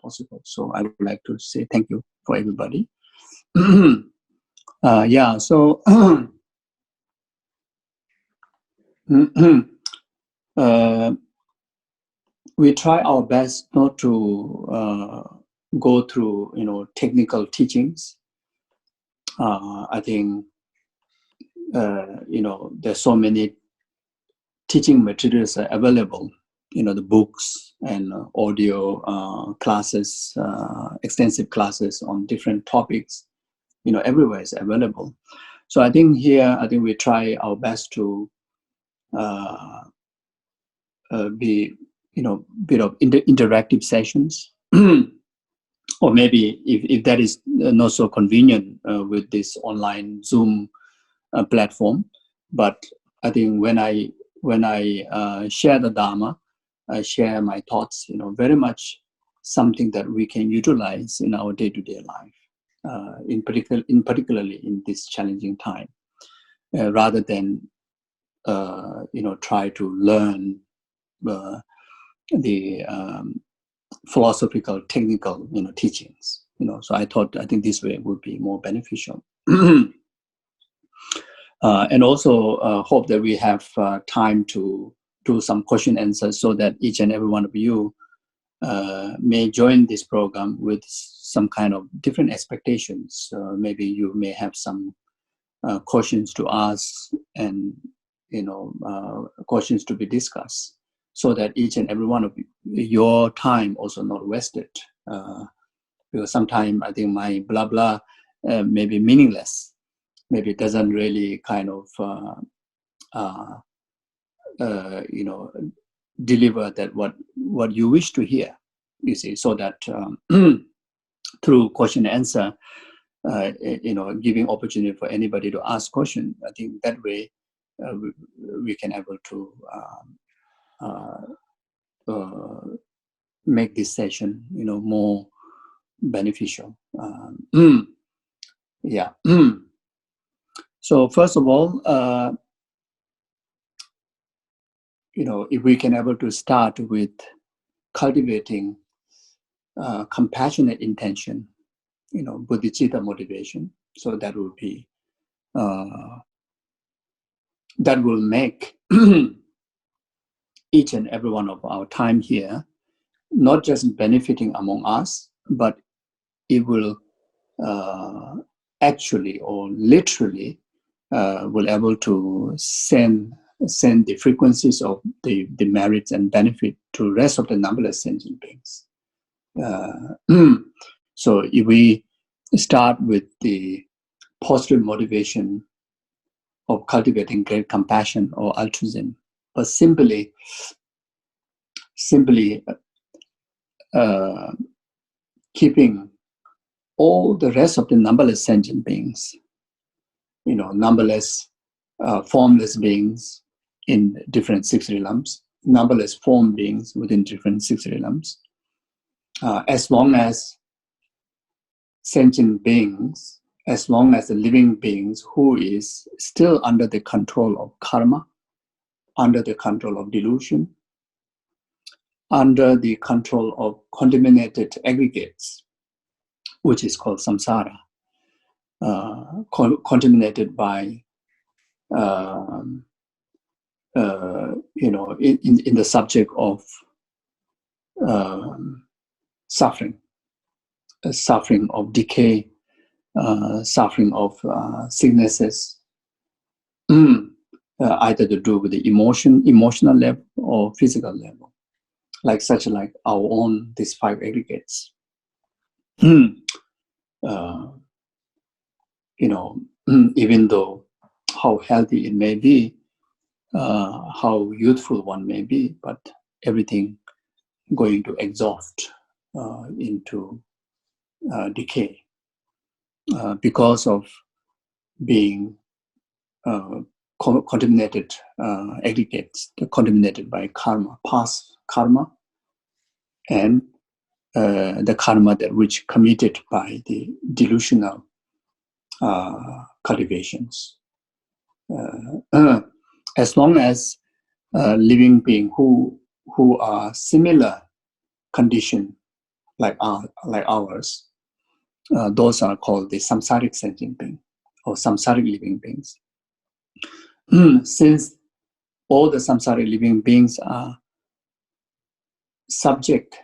possible. So I would like to say thank you for everybody. So we try our best not to go through, technical teachings. I think, there's so many teaching materials are available, the books and audio classes, extensive classes on different topics, everywhere is available. So I think we try our best to be, bit of interactive sessions, or maybe if that is not so convenient with this online Zoom platform. But I think when I share the Dharma, I share my thoughts, very much something that we can utilize in our day-to-day life, particularly in this challenging time, rather than try to learn the philosophical, technical, teachings. So I think this way would be more beneficial. And also hope that we have time to do some question answers, so that each and every one of you may join this program with some kind of different expectations. Maybe you may have some questions to ask, and questions to be discussed, so that each and every one of your time also not wasted. Because sometimes I think my blah blah may be meaningless. Maybe it doesn't really kind of deliver that what you wish to hear, you see. So that through question and answer, giving opportunity for anybody to ask question, I think that way we can able to make this session more beneficial. Yeah. So first of all, if we can able to start with cultivating compassionate intention, bodhicitta motivation, so that will be that will make each and every one of our time here not just benefiting among us, but it will actually or literally will able to send the frequencies of the merits and benefit to rest of the numberless sentient beings. So if we start with the positive motivation of cultivating great compassion or altruism, but simply keeping all the rest of the numberless sentient beings, numberless formless beings in different six realms, numberless form beings within different six realms, as long as sentient beings, as long as the living beings who is still under the control of karma, under the control of delusion, under the control of contaminated aggregates, which is called samsara, contaminated by in the subject of suffering of decay, suffering of sicknesses, either to do with the emotional level or physical level, like our own these five aggregates. Even though how healthy it may be, how youthful one may be, but everything going to exhaust into decay because of being contaminated aggregates, contaminated by karma, past karma, and the karma that which committed by the delusional cultivations. As long as living beings who are similar condition like ours, those are called the samsaric sentient being or samsaric living beings. Since all the samsaric living beings are subject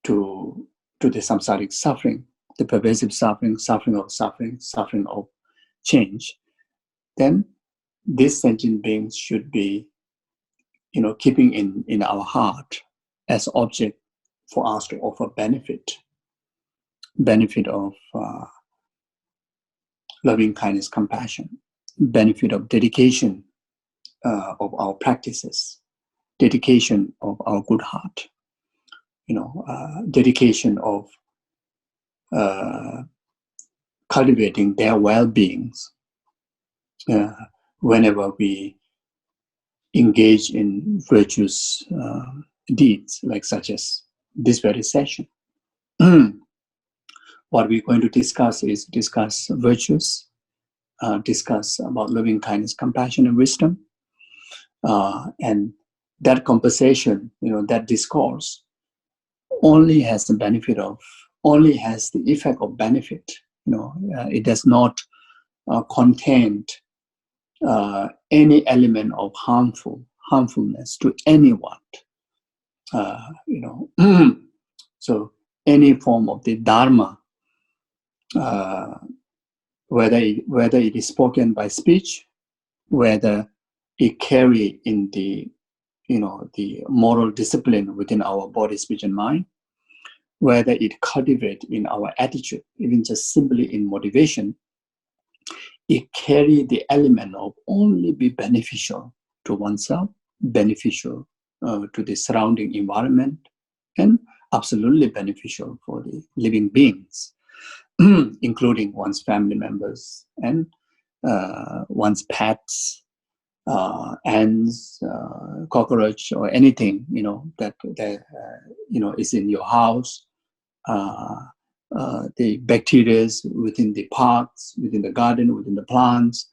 to the samsaric suffering, the pervasive suffering, suffering of change, then these sentient beings should be, keeping in our heart as object for us to offer benefit of loving kindness, compassion, benefit of dedication of our practices, dedication of our good heart, dedication of cultivating their well-beings whenever we engage in virtuous deeds, like such as this very session. What we're going to discuss virtues, discuss about loving kindness, compassion, and wisdom. And that conversation, that discourse only has the effect of benefit. It does not contain any element of harmfulness to anyone. So any form of the dharma, whether it is spoken by speech, whether it carry in the moral discipline within our body, speech, and mind, whether it cultivate in our attitude, even just simply in motivation, it carry the element of only be beneficial to oneself, beneficial to the surrounding environment, and absolutely beneficial for the living beings, including one's family members and one's pets, ants, cockroach, or anything that is in your house, the bacteria within the pots, within the garden, within the plants.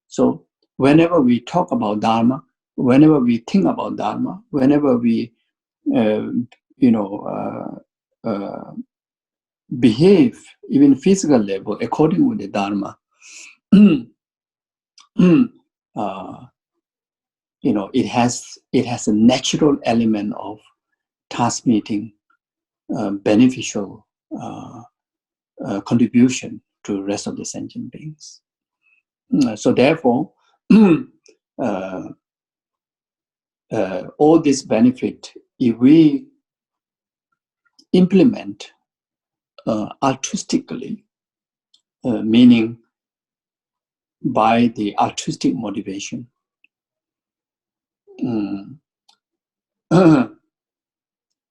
So whenever we talk about dharma, whenever we think about dharma, whenever we behave even physical level according with the dharma, it has a natural element of transmitting beneficial contribution to the rest of the sentient beings. So therefore, all this benefit, if we implement altruistically, meaning by the altruistic motivation,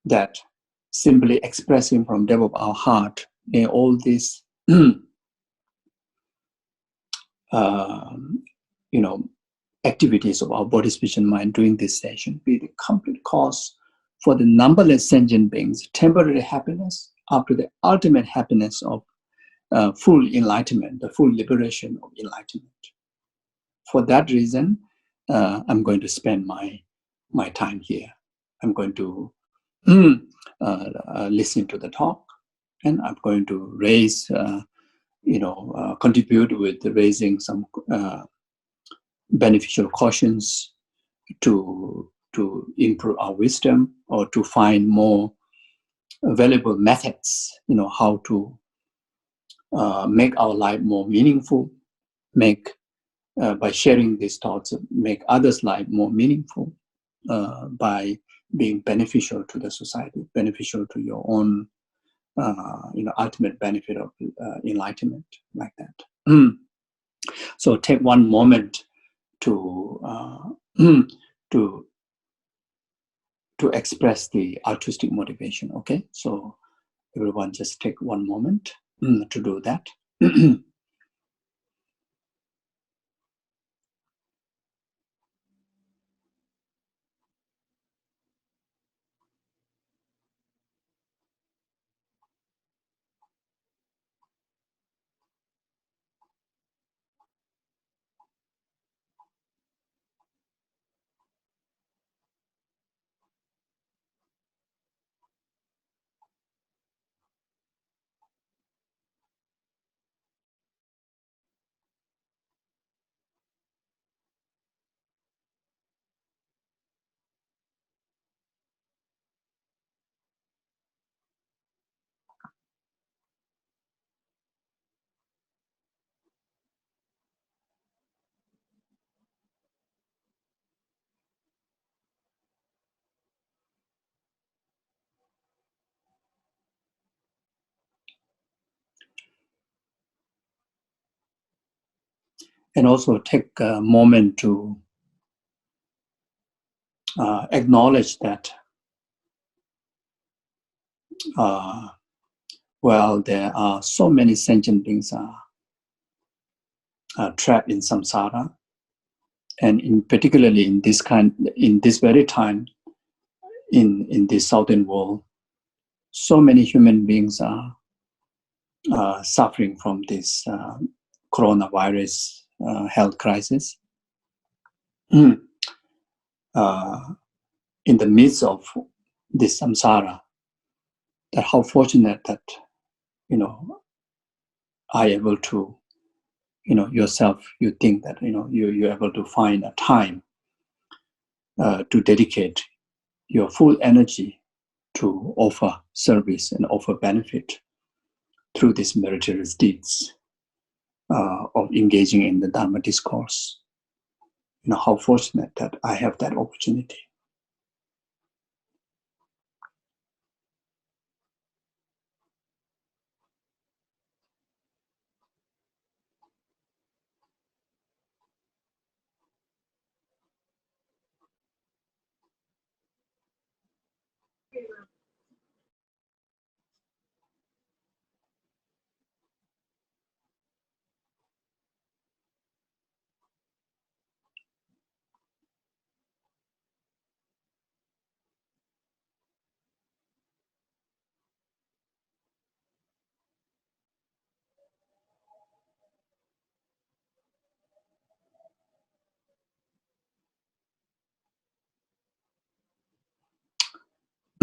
that simply expressing from depth of our heart, may all these activities of our body, speech, and mind during this session be the complete cause for the numberless sentient beings' temporary happiness up to the ultimate happiness of full enlightenment, the full liberation of enlightenment. For that reason, I'm going to spend my time here. I'm going to listen to the talk, and I'm going to raise, contribute with raising some beneficial cautions to improve our wisdom, or to find more valuable methods, how to make our life more meaningful, by sharing these thoughts, make others' life more meaningful, by being beneficial to the society, beneficial to your own, ultimate benefit of enlightenment, like that. So take one moment to express the altruistic motivation. Okay, so everyone just take one moment to do that. and also take a moment to acknowledge that, well, there are so many sentient beings are trapped in samsara, and particularly in this very time, in this southern world, so many human beings are suffering from this coronavirus health crisis. In the midst of this samsara, that how fortunate that, are able to, yourself, you think that, you're able to find a time to dedicate your full energy to offer service and offer benefit through these meritorious deeds of engaging in the Dharma discourse. How fortunate that I have that opportunity.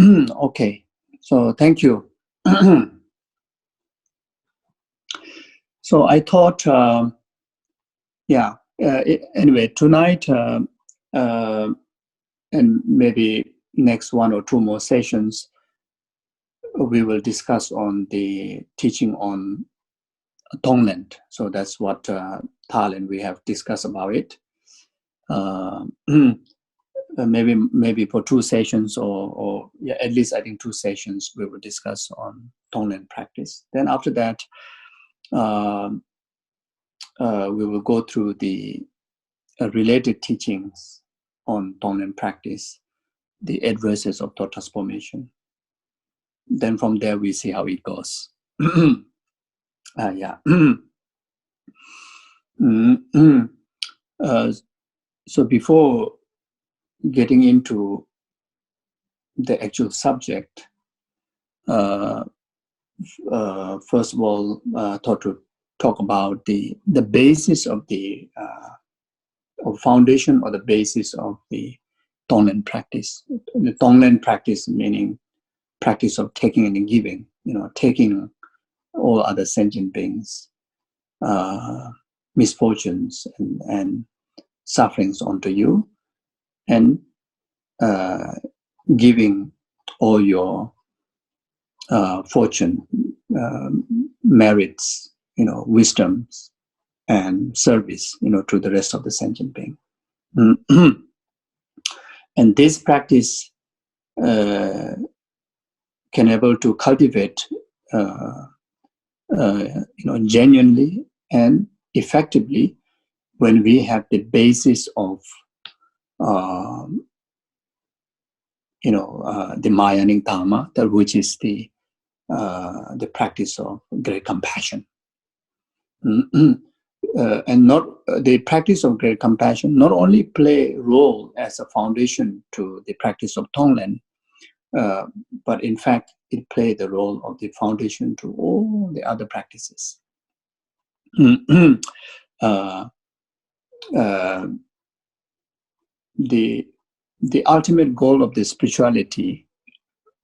Okay, so thank you. So I thought, anyway, tonight and maybe next one or two more sessions, we will discuss on the teaching on Tonglen. So that's what Thailand we have discussed about it. Maybe for two sessions or at least I think two sessions we will discuss on Tonglen practice. Then after that, we will go through the related teachings on Tonglen practice, the 8 verses of thought transformation. Then from there we see how it goes. So before getting into the actual subject, first of all, thought to talk about the basis of the foundation or the basis of the Tonglen practice. The Tonglen practice meaning practice of taking and giving, taking all other sentient beings, misfortunes and sufferings onto you, and giving all your fortune, merits, wisdoms and service, to the rest of the sentient being. And this practice can able to cultivate, genuinely and effectively when we have the basis of, the Mahayanic Dharma, which is the practice of great compassion. And not the practice of great compassion not only play a role as a foundation to the practice of Tonglen, but in fact it played the role of the foundation to all the other practices. The ultimate goal of the spirituality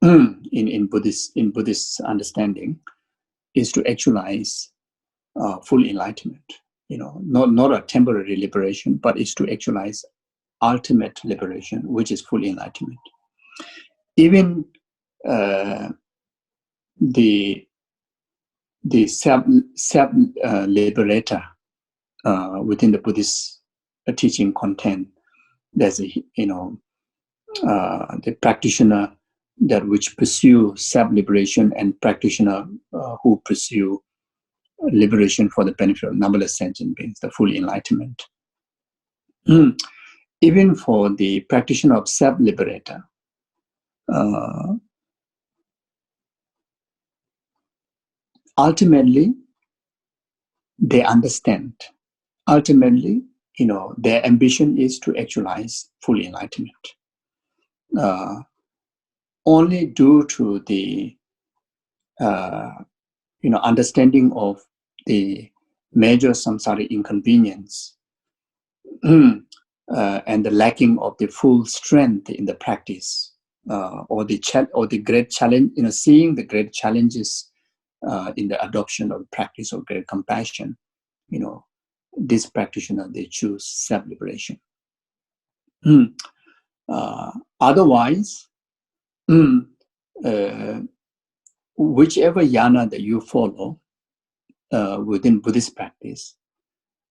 in Buddhist understanding is to actualize full enlightenment. Not a temporary liberation, but is to actualize ultimate liberation, which is full enlightenment. Even the self liberator within the Buddhist teaching content, there's the practitioner that which pursue self liberation and practitioner who pursue liberation for the benefit of numberless sentient beings, the full enlightenment. Even for the practitioner of self-liberator, ultimately, they understand. Ultimately, their ambition is to actualize full enlightenment. Only due to the understanding of the major samsaric inconvenience and the lacking of the full strength in the practice, or the great challenge, seeing the great challenges in the adoption of the practice of great compassion, this practitioner, they choose self-liberation. Otherwise, whichever yana that you follow within Buddhist practice,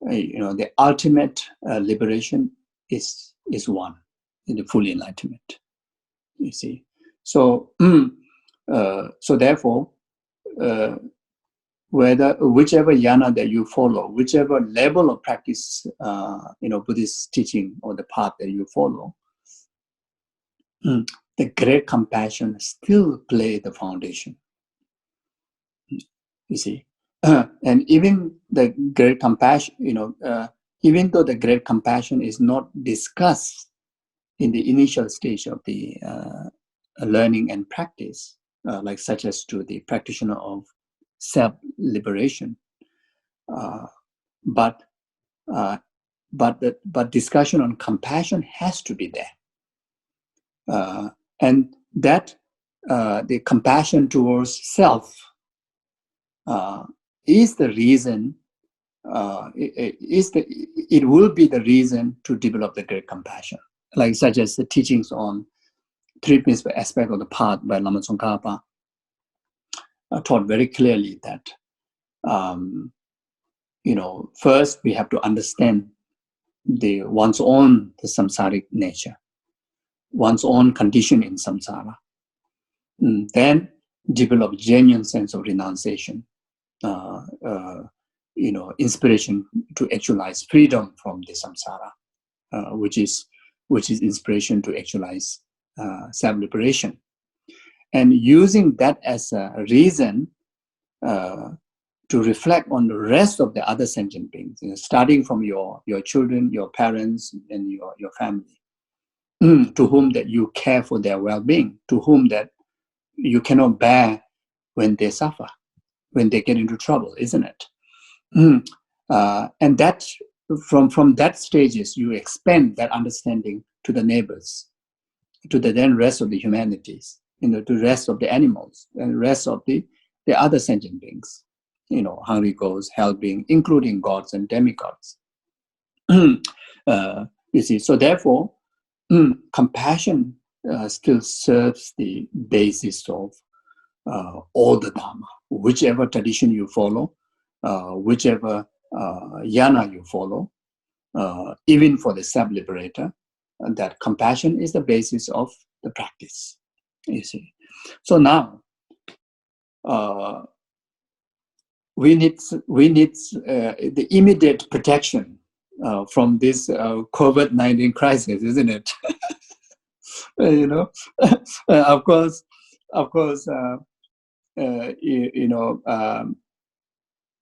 the ultimate liberation is one, in the full enlightenment. You see, so therefore, whichever yana that you follow, whichever level of practice, Buddhist teaching or the path that you follow, the great compassion still play the foundation. You see, and even the great compassion, even though the great compassion is not discussed in the initial stage of the learning and practice, like such as to the practitioner of self-liberation, but discussion on compassion has to be there, and that the compassion towards self is the reason. It will be the reason to develop the great compassion, like such as the teachings on three principal aspects of the path by Lama Tsongkhapa taught very clearly that first we have to understand one's own the samsaric nature, one's own condition in samsara, then develop genuine sense of renunciation, inspiration to actualize freedom from the samsara, which is inspiration to actualize self-liberation, and using that as a reason to reflect on the rest of the other sentient beings, starting from your children, your parents, and your family, to whom that you care for their well-being, to whom that you cannot bear when they suffer, when they get into trouble, isn't it? And that from that stages, you expand that understanding to the neighbors, to the then rest of the humanities, to the rest of the animals, and rest of the other sentient beings, hungry ghosts, hell beings, including gods and demigods. You see, so therefore, compassion still serves the basis of all the Dharma, whichever tradition you follow, whichever yana you follow, even for the self-liberator, that compassion is the basis of the practice. You see, so now we need the immediate protection from this COVID-19 crisis, isn't it? Of course,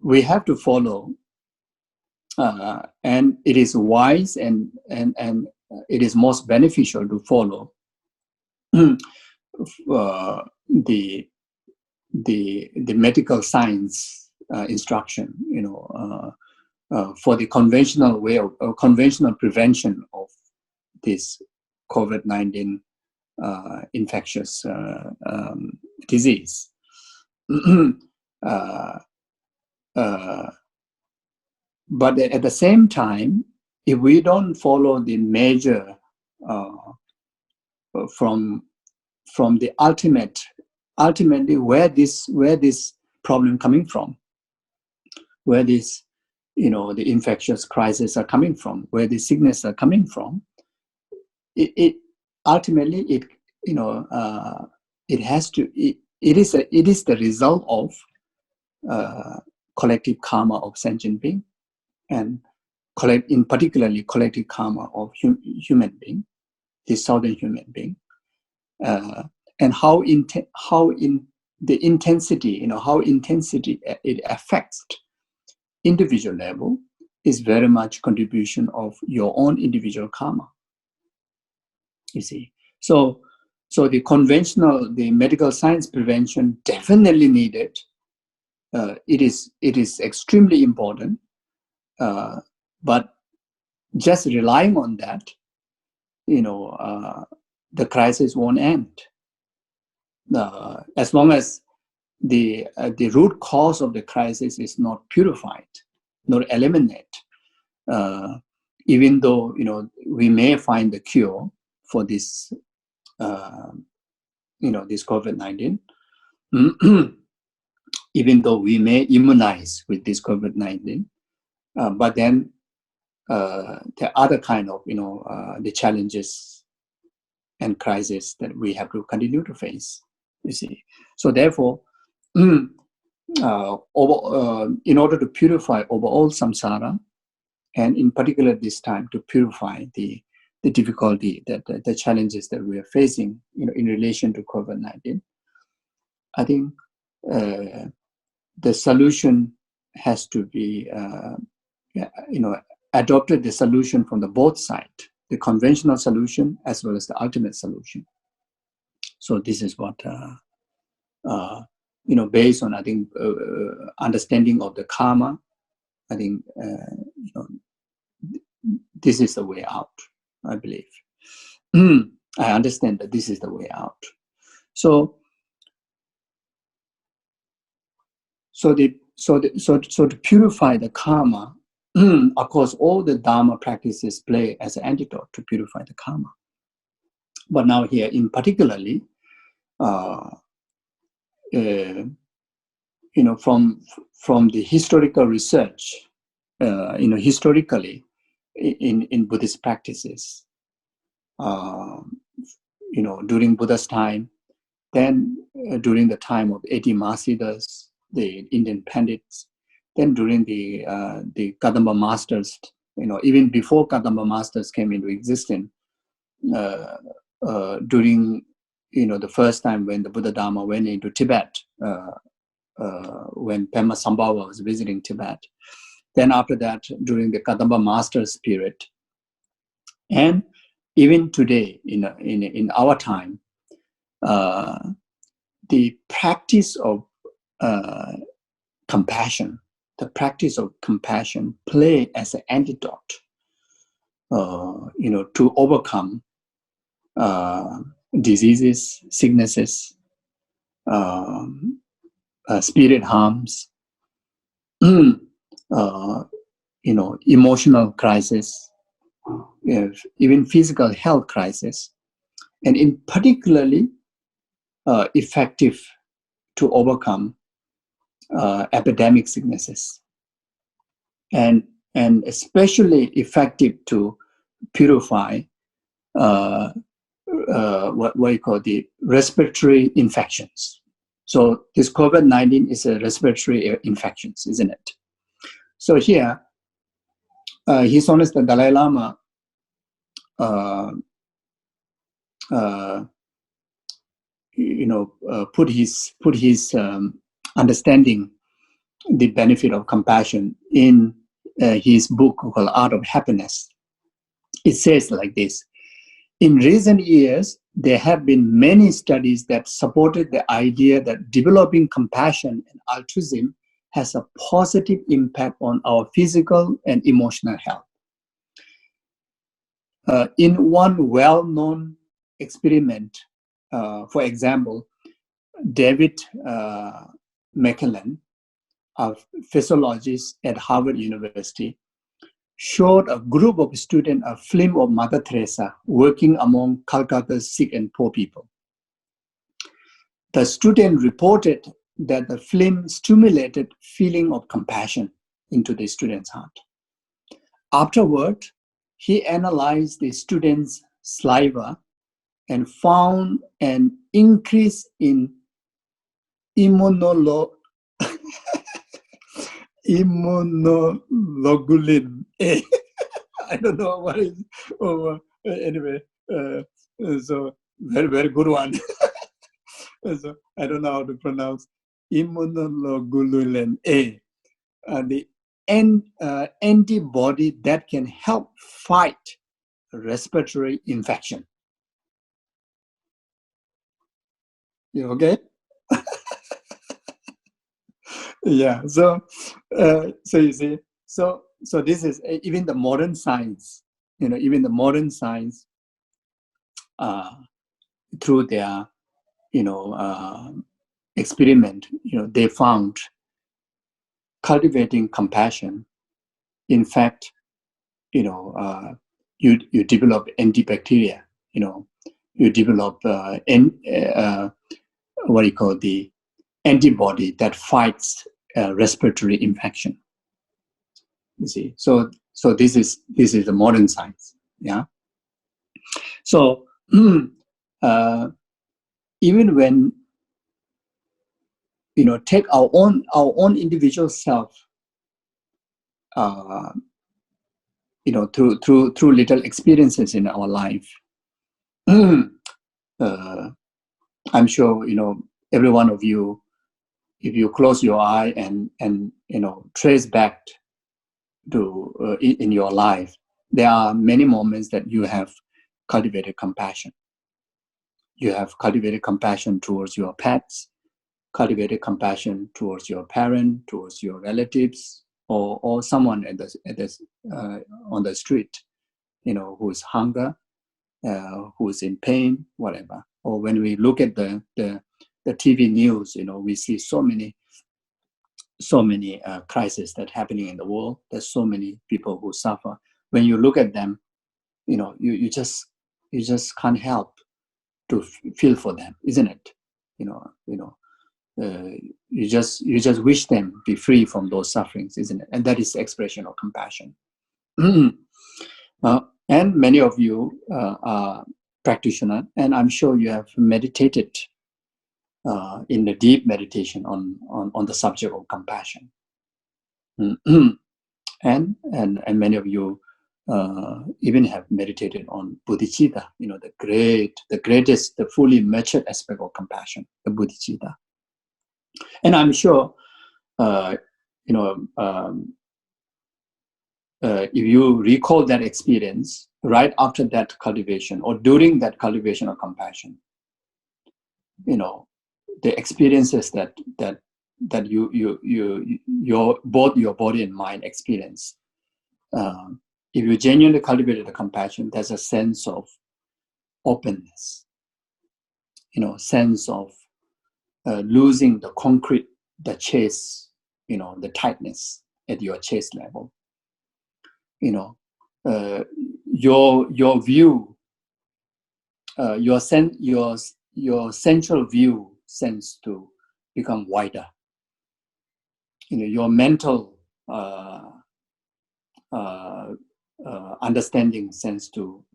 we have to follow, and it is wise and it is most beneficial to follow the medical science instruction, for the conventional way of conventional prevention of this COVID-19 infectious disease. But at the same time, if we don't follow the measure from the ultimately where this problem coming from, where this the infectious crises are coming from, where the sickness are coming from, it ultimately it is the result of collective karma of sentient being, and in particularly collective karma of human being, the southern human being, and how in the intensity, how intensity it affects individual level is very much contribution of your own individual karma. You see, so the conventional, the medical science prevention definitely needed. It is extremely important, but just relying on that, the crisis won't end. As long as the root cause of the crisis is not purified, not eliminated, even though we may find the cure for this, this COVID-19, even though we may immunize with this COVID-19, but then the other kind of the challenges and crises that we have to continue to face. You see, so therefore, in order to purify overall samsara, and in particular this time to purify the difficulty, the challenges that we are facing, in relation to COVID-19, I think the solution has to be, adopted, the solution from the both sides, the conventional solution as well as the ultimate solution. So this is what, based on, I think, understanding of the karma, I think, this is the way out, I believe. I understand that this is the way out. So to purify the karma, of course, all the Dharma practices play as an antidote to purify the karma. But now here, in particularly, from the historical research, historically, in Buddhist practices, during Buddha's time, then during the time of 80 Mahasiddhas, the Indian Pandits, then during the Kadamba masters, even before Kadamba masters came into existence, during the first time when the Buddha Dharma went into Tibet, when Pema Sambhava was visiting Tibet, then after that during the Kadamba masters period, and even today in our time, the practice of compassion, play as an antidote, to overcome diseases, sicknesses, spirit harms, emotional crisis, even physical health crisis, and in particularly effective to overcome epidemic sicknesses, and especially effective to purify what you call the respiratory infections. So this COVID-19 is a respiratory infections, isn't it? So here, His Holiness the Dalai Lama put his understanding the benefit of compassion in his book called Art of Happiness. It says like this: in recent years, there have been many studies that supported the idea that developing compassion and altruism has a positive impact on our physical and emotional health. In one well-known experiment, for example, David McClellan, a physiologist at Harvard University, showed a group of students a film of Mother Teresa working among Calcutta's sick and poor people. The student reported that the film stimulated feeling of compassion into the student's heart. Afterward, he analyzed the student's saliva and found an increase in immunoglobulin A. I don't know what is. Oh, anyway, so very, very good one. So I don't know how to pronounce immunoglobulin A, the antibody that can help fight respiratory infection. You okay? Yeah. So you see, so this is even the modern science. Even the modern science, through their experiment, they found cultivating compassion. In fact, you develop antibacteria. You develop what do you call the antibody that fights respiratory infection. You see, so this is the modern science. Yeah. So even when take our own individual self, through little experiences in our life. I'm sure every one of you, if you close your eye and trace back to in your life, there are many moments that you have cultivated compassion. You have cultivated compassion towards your pets, cultivated compassion towards your parent, towards your relatives, or someone on the street, who's hunger, who's in pain, whatever. Or when we look at the TV news, we see so many crises that happening in the world. There's so many people who suffer. When you look at them, you just can't help to feel for them, isn't it? You just wish them be free from those sufferings, isn't it? And that is the expression of compassion. And many of you are practitioners, and I'm sure you have meditated in the deep meditation on the subject of compassion. And many of you even have meditated on bodhicitta, the greatest, the fully matured aspect of compassion, the bodhicitta. And I'm sure, if you recall that experience right after that cultivation or during that cultivation of compassion, the experiences that both your body and mind experience. If you genuinely cultivated the compassion, there's a sense of openness, sense of losing the concrete, the chest, the tightness at your chest level. Your view, your central view tends to become wider. Your mental understanding tends to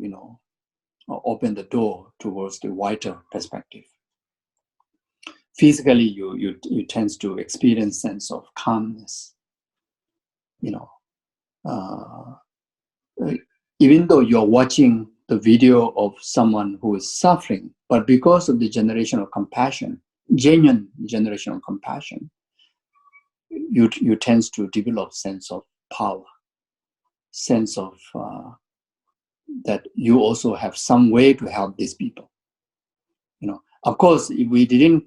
open the door towards the wider perspective. Physically, you tend to experience sense of calmness. Even though you're watching the video of someone who is suffering, but because of the generation of compassion, genuine generation of compassion, you tend to develop sense of power, sense of that you also have some way to help these people. Of course, if we didn't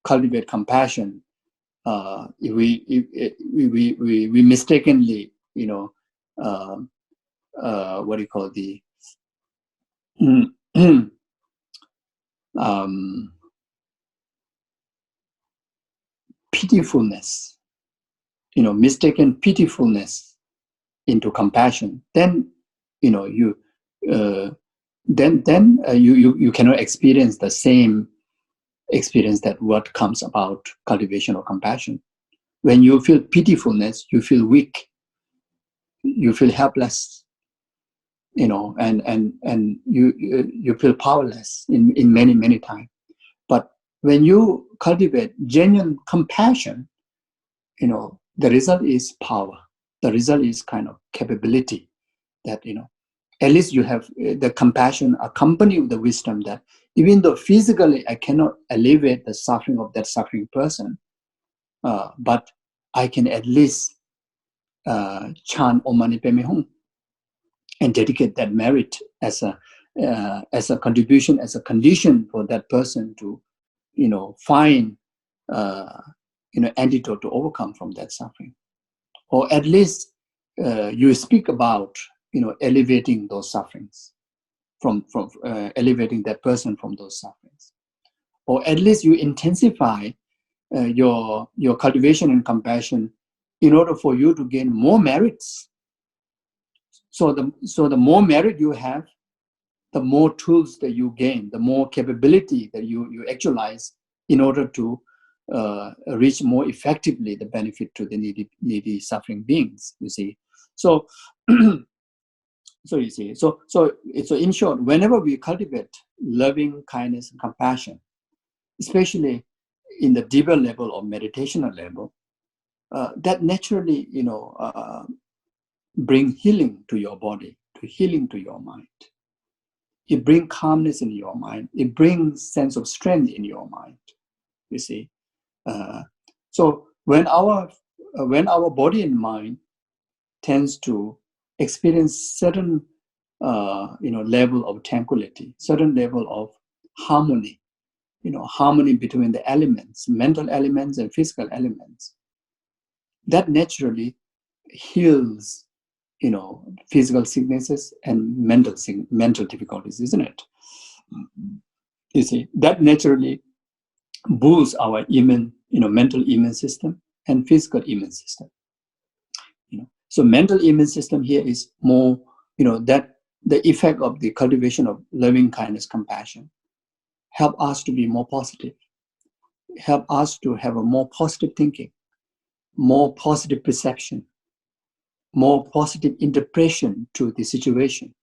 cultivate compassion, if we mistakenly, what do you call the pitifulness, mistaken pitifulness into compassion, then you cannot experience the same experience that what comes about cultivation of compassion. When you feel pitifulness, you feel weak, you feel helpless, and you feel powerless in many times. But when you cultivate genuine compassion, the result is power. The result is kind of capability that, at least you have the compassion accompanied with the wisdom that even though physically I cannot alleviate the suffering of that suffering person, but I can at least chant Om Mani Padme Hum and dedicate that merit as a contribution, as a condition for that person to, find, antidote to overcome from that suffering. Or at least you speak about, elevating those sufferings, from elevating that person from those sufferings. Or at least you intensify your cultivation and compassion in order for you to gain more merits. So the more merit you have, the more tools that you gain, the more capability that you actualize in order to reach more effectively the benefit to the needy suffering beings. You see, so so you see, so in short, whenever we cultivate loving kindness and compassion, especially in the deeper level or meditational level, that naturally, bring healing to your body, to healing to your mind. It brings calmness in your mind. It brings sense of strength in your mind. You see, so when our body and mind tends to experience certain level of tranquility, certain level of harmony, harmony between the elements, mental elements and physical elements, that naturally heals, physical sicknesses and mental difficulties, isn't it? You see, that naturally boosts our mental immune system and physical immune system. So mental immune system here is more, that the effect of the cultivation of loving kindness, compassion, help us to be more positive, help us to have a more positive thinking, more positive perception, more positive interpretation to the situation.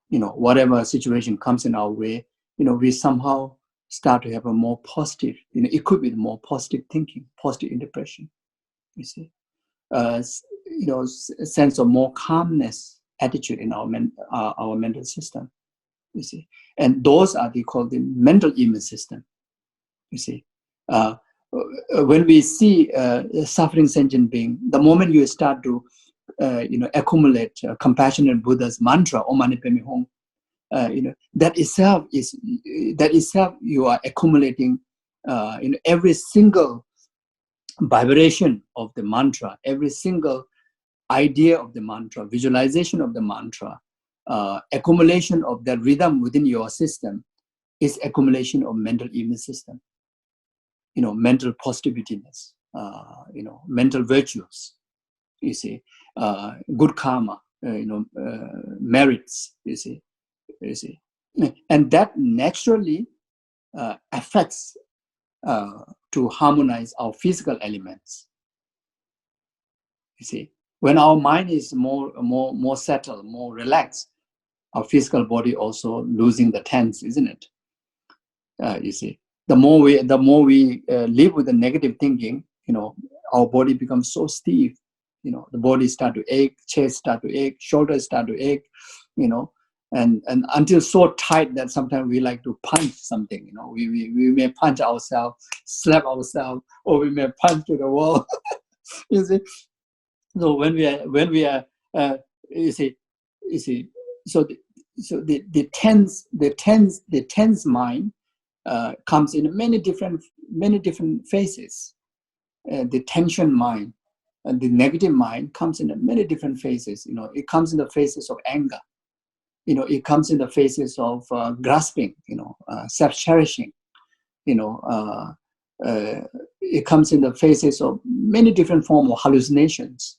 Whatever situation comes in our way, we somehow start to have a more positive, equipped with more positive thinking, positive interpretation. You see, a sense of more calmness attitude in our mental system. You see, and those are called the mental immune system. You see, when we see a suffering sentient being, the moment you start to accumulate compassionate Buddha's mantra, Om Mani Padme Hum, that itself you are accumulating every single vibration of the mantra, every single idea of the mantra, visualization of the mantra, accumulation of that rhythm within your system is accumulation of mental immune system, mental positivityness, mental virtues, you see, good karma, merits, you see. And that naturally affects to harmonize our physical elements. You see, when our mind is more settled, more relaxed, our physical body also losing the tense, isn't it? You see, the more we live with the negative thinking, our body becomes so stiff. The body start to ache, chest start to ache, shoulders start to ache, and until so tight that sometimes we like to punch something. We may punch ourselves, slap ourselves, or we may punch to the wall. You see, so when we are you see, so the tense mind comes in many different phases. The tension mind and the negative mind comes in many different phases. It comes in the phases of anger. It comes in the phases of grasping. Self-cherishing. It comes in the phases of many different forms of hallucinations.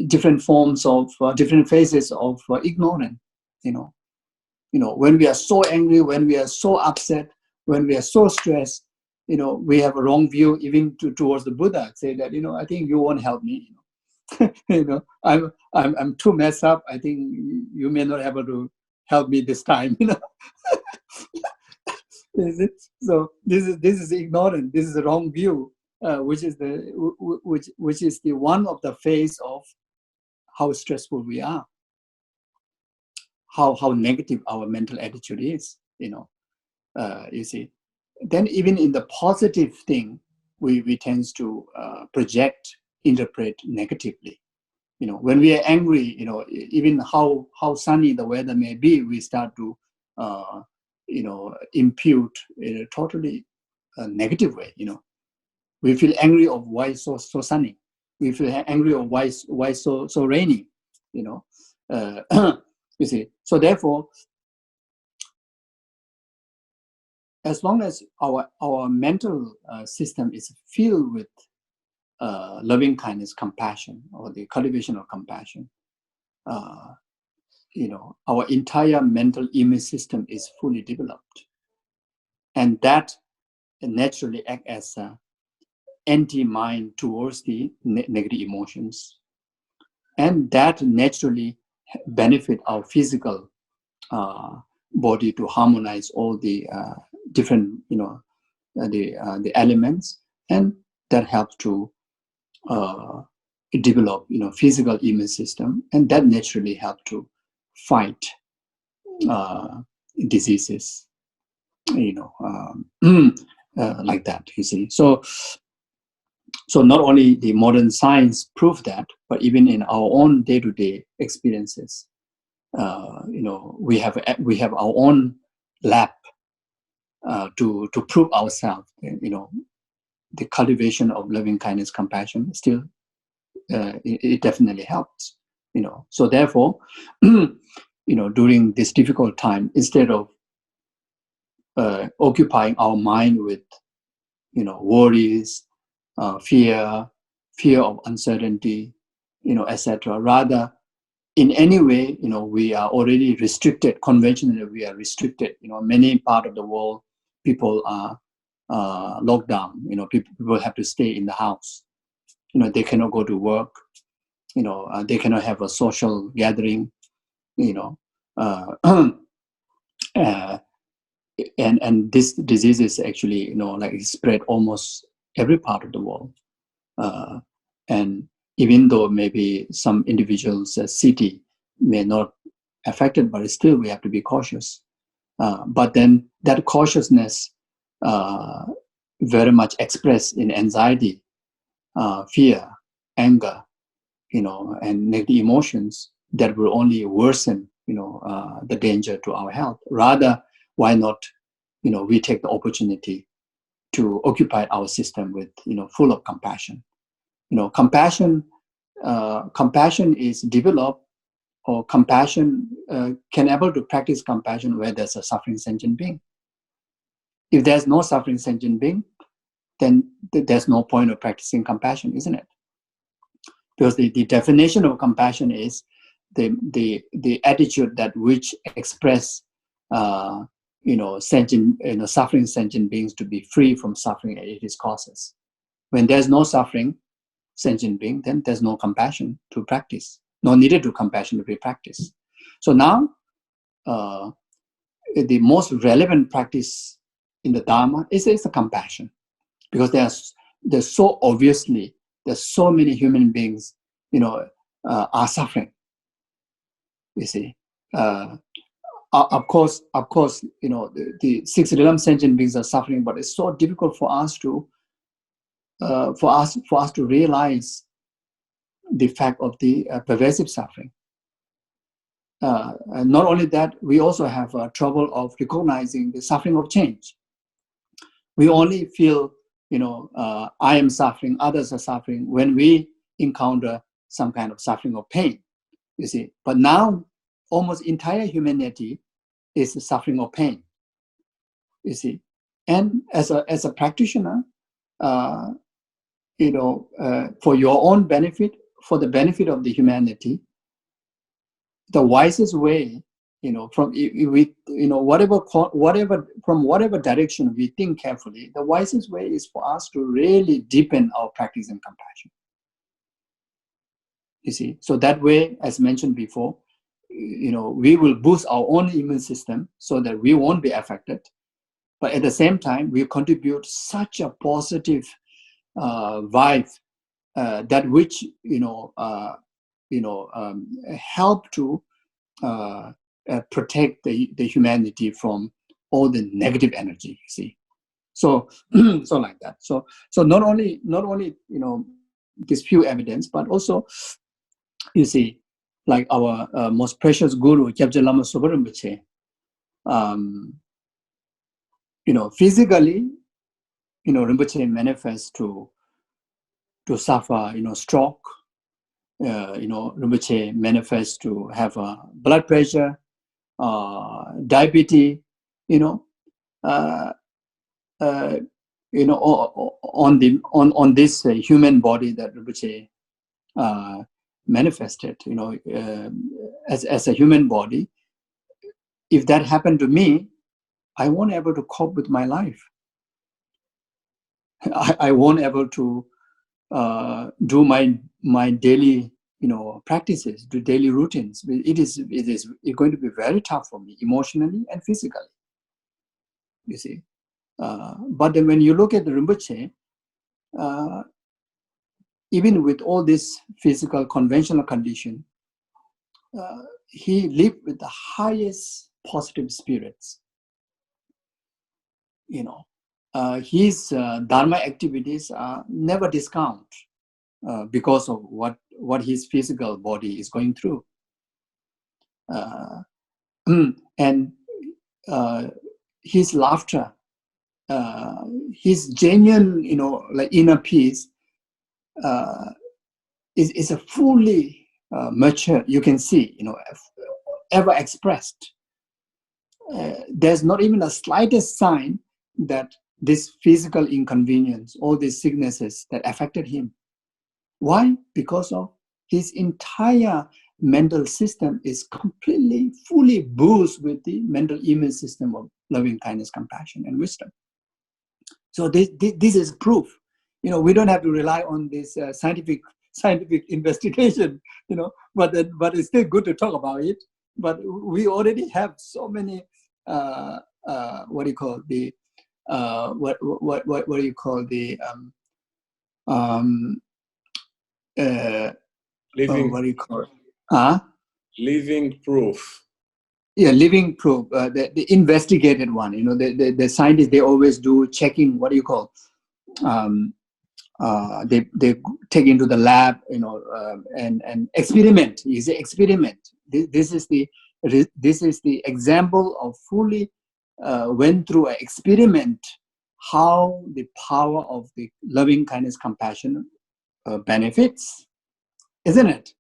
Different forms of different phases of ignorance. When we are so angry, when we are so upset, when we are so stressed, we have a wrong view even towards the Buddha. Say that, I think you won't help me. I'm too messed up. I think you may not be able to help me this time. So this is ignorant. This is the wrong view. which is the one of the phase of how stressful we are, how negative our mental attitude is, you see. Then even in the positive thing, we tend to project, interpret negatively. When we are angry, even how sunny the weather may be, we start to impute in a totally negative way. We feel angry of why so sunny. We feel angry of why so rainy. You see. So therefore, as long as our mental system is filled with loving kindness, compassion, or the cultivation of compassion, our entire mental immune system is fully developed, and that naturally act as an anti-mind towards the negative emotions, and that naturally benefit our physical body to harmonize all the different, the elements, and that helps to develop, physical immune system, and that naturally help to fight diseases, like that. You see, so not only the modern science prove that, but even in our own day-to-day experiences, we have our own lab to prove ourselves. The cultivation of loving kindness, compassion still it definitely helps. So therefore, during this difficult time, instead of occupying our mind with worries, fear of uncertainty, etc., rather in any way, we are already restricted. Conventionally, we are restricted. Many part of the world, people are locked down. People have to stay in the house. They cannot go to work. They cannot have a social gathering. And this disease is actually, like spread almost every part of the world. And even though maybe some individuals' city may not affected, but still we have to be cautious. But then that cautiousness very much expressed in anxiety, fear, anger, and negative emotions that will only worsen, the danger to our health. Rather, why not, we take the opportunity to occupy our system with, full of compassion. Compassion is developed, or compassion can able to practice compassion where there's a suffering sentient being. If there's no suffering sentient being, then there's no point of practicing compassion, isn't it? Because the definition of compassion is the attitude that which express sentient, suffering sentient beings to be free from suffering and its causes. When there's no suffering sentient being, then there's no compassion to practice. No needed to compassion to be practiced. So now, the most relevant practice in the Dharma is the compassion, because there's so obviously there's so many human beings, are suffering. You see, of course, the 6 realm sentient beings are suffering, but it's so difficult for us to realize the fact of the pervasive suffering. And not only that, we also have trouble of recognizing the suffering of change. We only feel, I am suffering, others are suffering when we encounter some kind of suffering or pain, you see. But now, almost entire humanity is suffering or pain, you see. And as a practitioner, for your own benefit, for the benefit of the humanity, the wisest way, from whatever direction we think carefully, the wisest way is for us to really deepen our practice in compassion. You see, so that way, as mentioned before, we will boost our own immune system so that we won't be affected. But at the same time, we contribute such a positive vibe, that which help to protect the humanity from all the negative energy. You see, so so like that. So not only this few evidence, but also you see, like our most precious guru Kyabje Lama Sopa Rinpoche, physically, Rinpoche manifests to suffer, stroke. Rinpoche manifests to have a blood pressure, diabetes, uh, uh, on this human body that Rinpoche manifested, as a human body. If that happened to me, I won't able to cope with my life. I won't able to do my daily practices, do daily routines. It is going to be very tough for me emotionally and physically. You see, but then when you look at the Rinpoche, even with all this physical conventional condition, he lived with the highest positive spirits. His dharma activities are never discount because of what his physical body is going through, and his laughter, his genuine, like inner peace, is a fully mature. You can see, ever expressed. There's not even a slightest sign that this physical inconvenience, all these sicknesses that affected him. Why? Because of his entire mental system is completely, fully boosted with the mental immune system of loving kindness, compassion, and wisdom. So this is proof. We don't have to rely on this scientific investigation. But it's still good to talk about it. But we already have so many what do you call the what do you call the living, what do you call it? Living proof. Yeah, living proof. The investigated one. The scientists, they always do checking. What do you call? They take into the lab, and experiment. You say experiment. This is the example of fully went through an experiment how the power of the loving kindness compassion benefits, isn't it?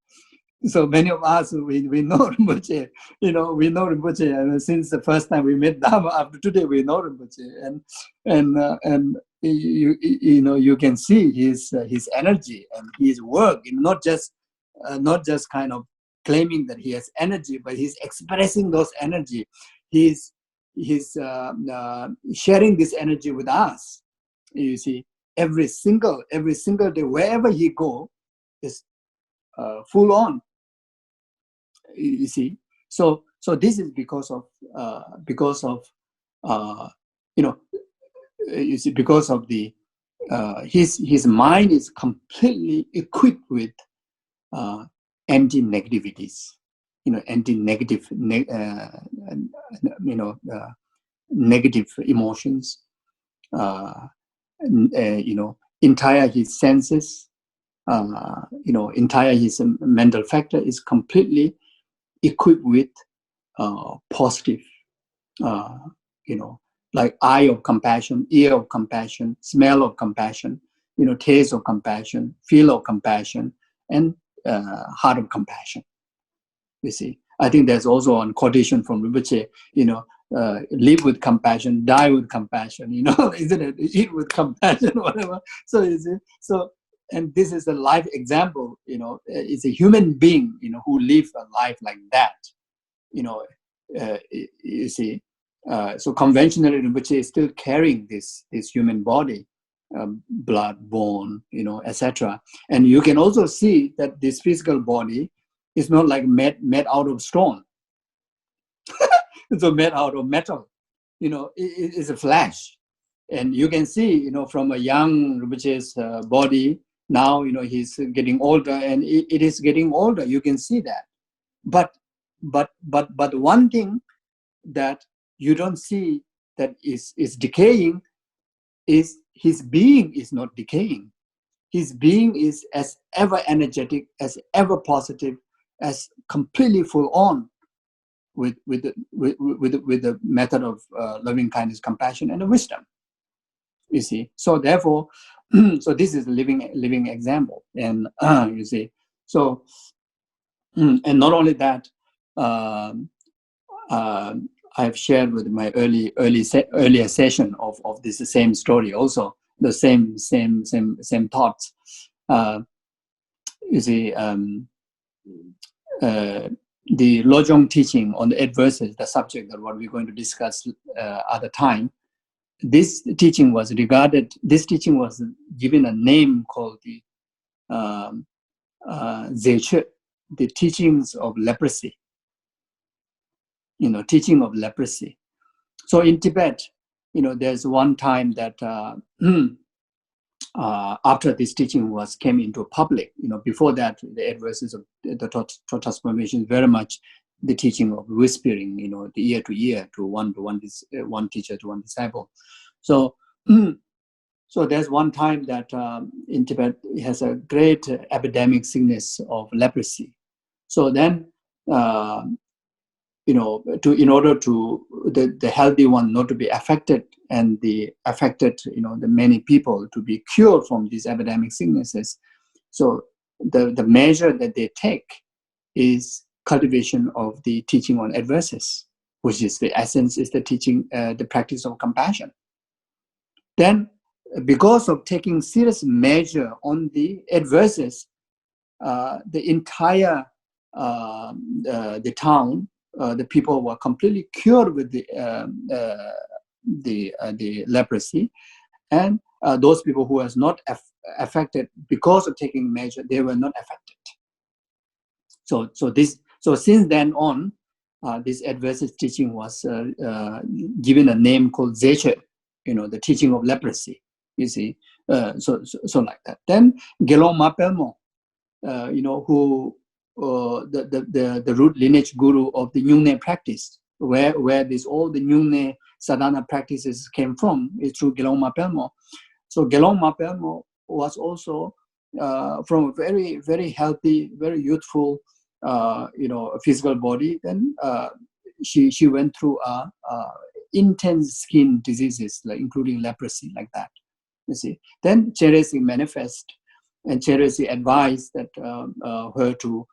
So many of us, we know Rinpoche, we know Rinpoche, and since the first time we met Dharma, after today we know Rinpoche, and you can see his energy and his work, not just kind of claiming that he has energy, but he's expressing those energy. He's sharing this energy with us. You see, every single day, wherever he go, is full on. You see, so this is because of you see, because of the his mind is completely equipped with anti-negativities, anti-negative negative emotions, entire his senses, entire his mental factor is completely equipped with positive, like eye of compassion, ear of compassion, smell of compassion, taste of compassion, feel of compassion, and heart of compassion. You see, I think there's also a quotation from Rinpoche, live with compassion, die with compassion, isn't it? Eat with compassion, whatever. So you see, and this is a life example, it's a human being, who live a life like that, you see. So conventionally, Rinpoche is still carrying this human body, blood, bone, etc. And you can also see that this physical body is not like made out of stone. It's made out of metal. It is a flesh. And you can see, from a young Rinpoche's body, now, he's getting older, and it is getting older. You can see that. But one thing that you don't see that is decaying is his being is not decaying. His being is as ever energetic, as ever positive, as completely full on with the method of loving kindness, compassion, and wisdom. You see, so therefore, so this is a living example, and you see, so and not only that, I've shared with my earlier session of this same story also, the same thoughts. You see, the Lojong teaching on the adverses, the subject that what we're going to discuss at the time. This teaching was given a name called the Geshe, the teachings of leprosy. Teaching of leprosy. So in Tibet, there's one time that after this teaching came into public, before that, the adverses of the thought transformation, very much the teaching of whispering, the ear to ear, to one teacher to one disciple. So, so there's one time that in Tibet it has a great epidemic sickness of leprosy. So then, in order to the healthy one not to be affected, and the affected, the many people to be cured from these epidemic sicknesses. So the measure that they take is cultivation of the teaching on adverses, which is the essence, is the teaching, the practice of compassion. Then, because of taking serious measure on the adverses, the entire the town, the people were completely cured with the leprosy, and those people who was not affected because of taking measure, they were not affected. So since then on, this adverse teaching was given a name called Geshe, the teaching of leprosy. You see, so like that. Then Gelong Mapelmo, who the root lineage guru of the Nyungne practice, where all the Nyungne sadhana practices came from, is through Gelong Mapelmo. So Gelong Mapelmo was also from a very, very healthy, very youthful, physical body. Then she went through intense skin diseases, like including leprosy, like that. You see. Then Cheresi manifest, and Cheresi advised that her to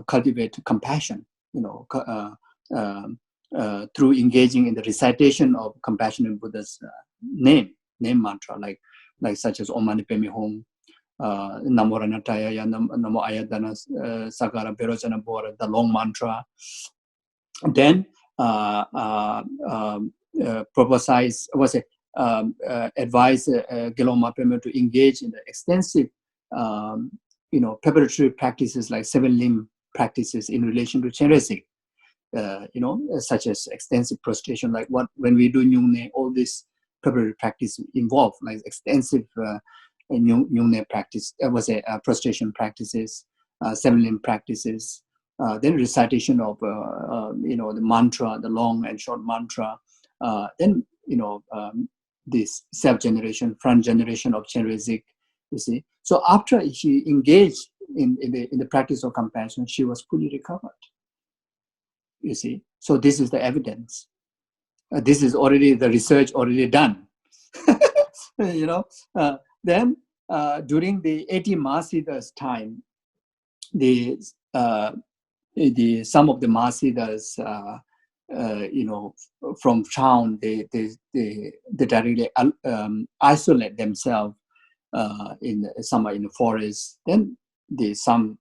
cultivate compassion, through engaging in the recitation of compassionate Buddha's name mantra, like such as Om Mani Padme Hum, Namo Ranataya, Namo Ayadana Sakara Berojana Bora, the long mantra. Then advise Gelong Mapelmo to engage in the extensive preparatory practices like 7 limb practices in relation to Cheresi, such as extensive prostration, like when we do Nyungne, all this preparatory practice involved, like extensive Nyungne practice, prostration practices, 7 limb practices, then recitation of the mantra, the long and short mantra, then this self-generation, front generation of Cheresic, you see. So after she engaged in the practice of compassion, she was fully recovered. You see, so this is the evidence. This is already the research already done. Then during the 80 Mahasiddha's time, some of the Mahasiddhas, from town, they directly isolate themselves in the forest. Then some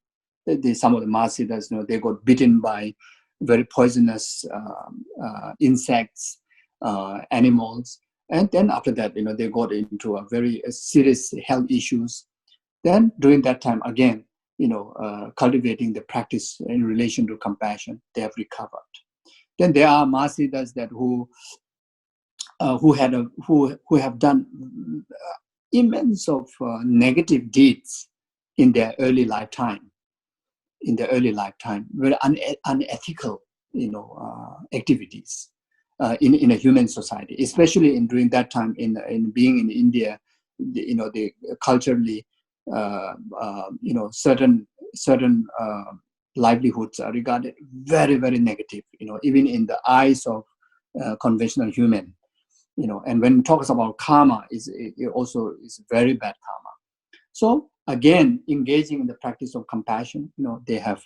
of the Mahasiddhas, they got bitten by very poisonous insects, animals, and then after that, they got into a very serious health issues. Then during that time again, cultivating the practice in relation to compassion, they have recovered. Then there are Mahasiddhas that who who have done immense of negative deeds in their early lifetime, very unethical, activities in a human society, especially during that time in being in India, the culturally, certain livelihoods are regarded very, very negative, even in the eyes of conventional human, and when it talks about karma, it also is very bad karma. So again, engaging in the practice of compassion, they have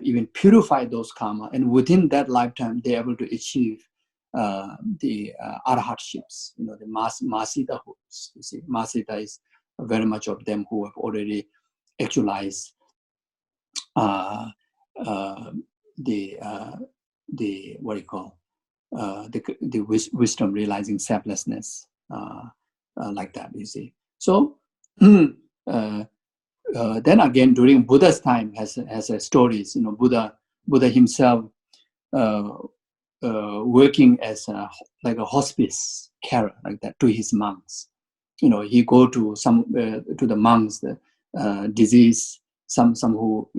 even purified those karma, and within that lifetime, they're able to achieve the arhatships, the masitahoods. You see, masita is very much of them who have already actualized the what do you call the wisdom, realizing selflessness, like that. You see, so. Then again, during Buddha's time, has stories. Buddha himself working as like a hospice carer, like that, to his monks. He go to to the monks, the disease, some who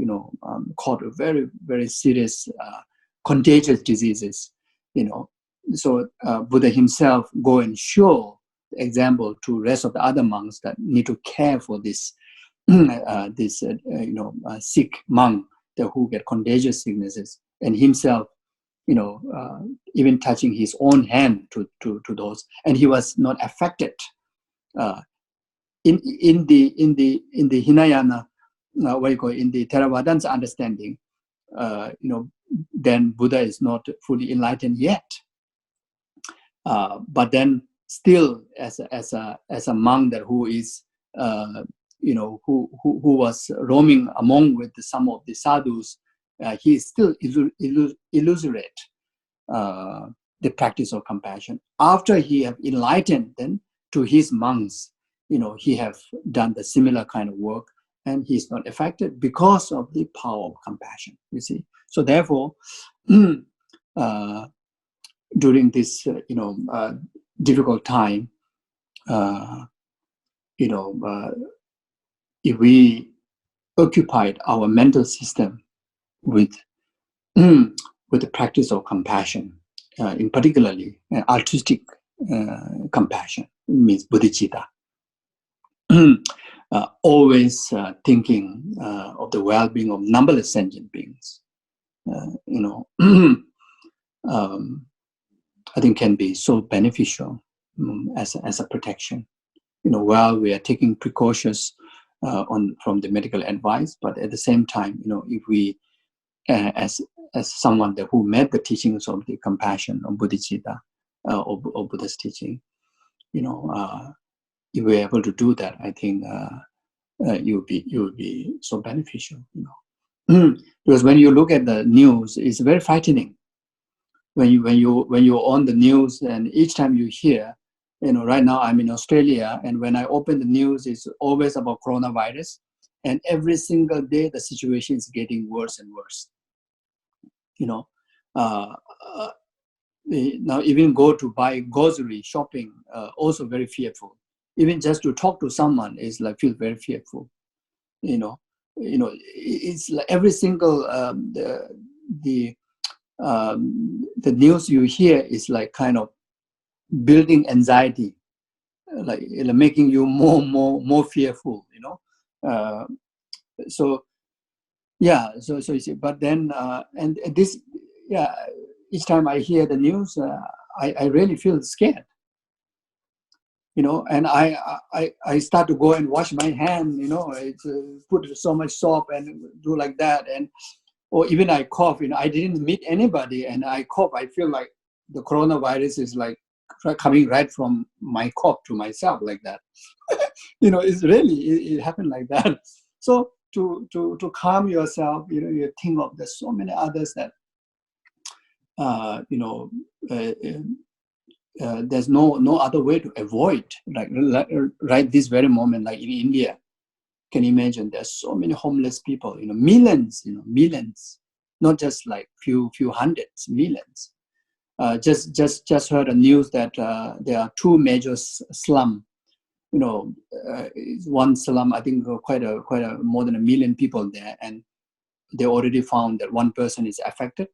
caught a very, very serious contagious diseases. So Buddha himself go and show the example to rest of the other monks that need to care for this sick monk who get contagious sicknesses, and himself, even touching his own hand to those, and he was not affected. In the Hinayana, in the Theravada's understanding, then Buddha is not fully enlightened yet, but then still as a monk that who is who was roaming among with some of the sadhus, he is still illustrate the practice of compassion. After he have enlightened, then to his monks, he have done the similar kind of work, and he's not affected because of the power of compassion. You see, so therefore, during this difficult time, if we occupied our mental system with the practice of compassion, in particularly altruistic compassion, means bodhicitta, always thinking of the well-being of numberless sentient beings, I think can be so beneficial as a protection. While we are taking precautions from the medical advice, but at the same time, if we, as someone who met the teachings of the compassion of bodhicitta, or Buddha's teaching, if we're able to do that, I think you would be so beneficial. Because when you look at the news, it's very frightening. When you're on the news, and each time you hear, right now I'm in Australia, and when I open the news, it's always about coronavirus, and every single day the situation is getting worse and worse. Now even go to buy grocery shopping, also very fearful. Even just to talk to someone is like feel very fearful. It's like every single the news you hear is like kind of building anxiety, like making you more fearful. So yeah, so you see, but then and this, yeah, each time I hear the news, I really feel scared. And I start to go and wash my hand, it's, put so much soap and do like that, or even I cough, I didn't meet anybody and I cough, I feel like the coronavirus is like coming right from my cough to myself, like that. It's really, it happened like that. So to calm yourself, you think of there's so many others that there's no other way to avoid, like right this very moment, like in India. Can you imagine? There's so many homeless people, millions, millions, not just like few hundreds, millions. Just heard a news that there are two major slum. One slum, I think quite a more than 1 million people there, and they already found that one person is affected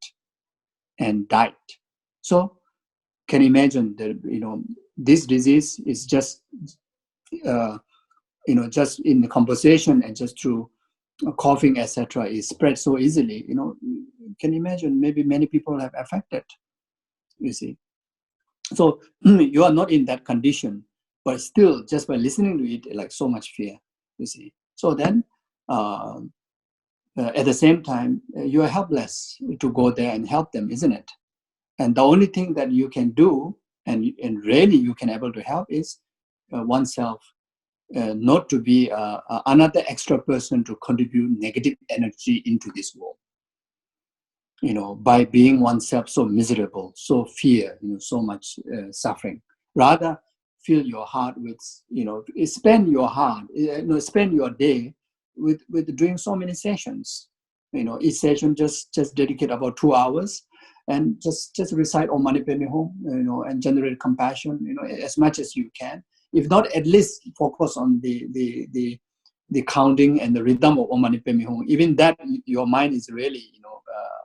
and died. So can you imagine that this disease is just just in the conversation and just through coughing, etc., is spread so easily. Can you imagine? Maybe many people have affected. You see, so you are not in that condition, but still, just by listening to it, like so much fear. You see, so then at the same time, you are helpless to go there and help them, isn't it? And the only thing that you can do, and really you can able to help, is oneself. Not to be another extra person to contribute negative energy into this world. By being oneself so miserable, so fear, so much suffering. Rather, fill your heart with, spend your day with doing so many sessions. Each session just dedicate about 2 hours, and just recite Om Mani Padme Hum, and generate compassion, as much as you can. If not, at least focus on the counting and the rhythm of Om Mani Padme Hum. Even that, your mind is really,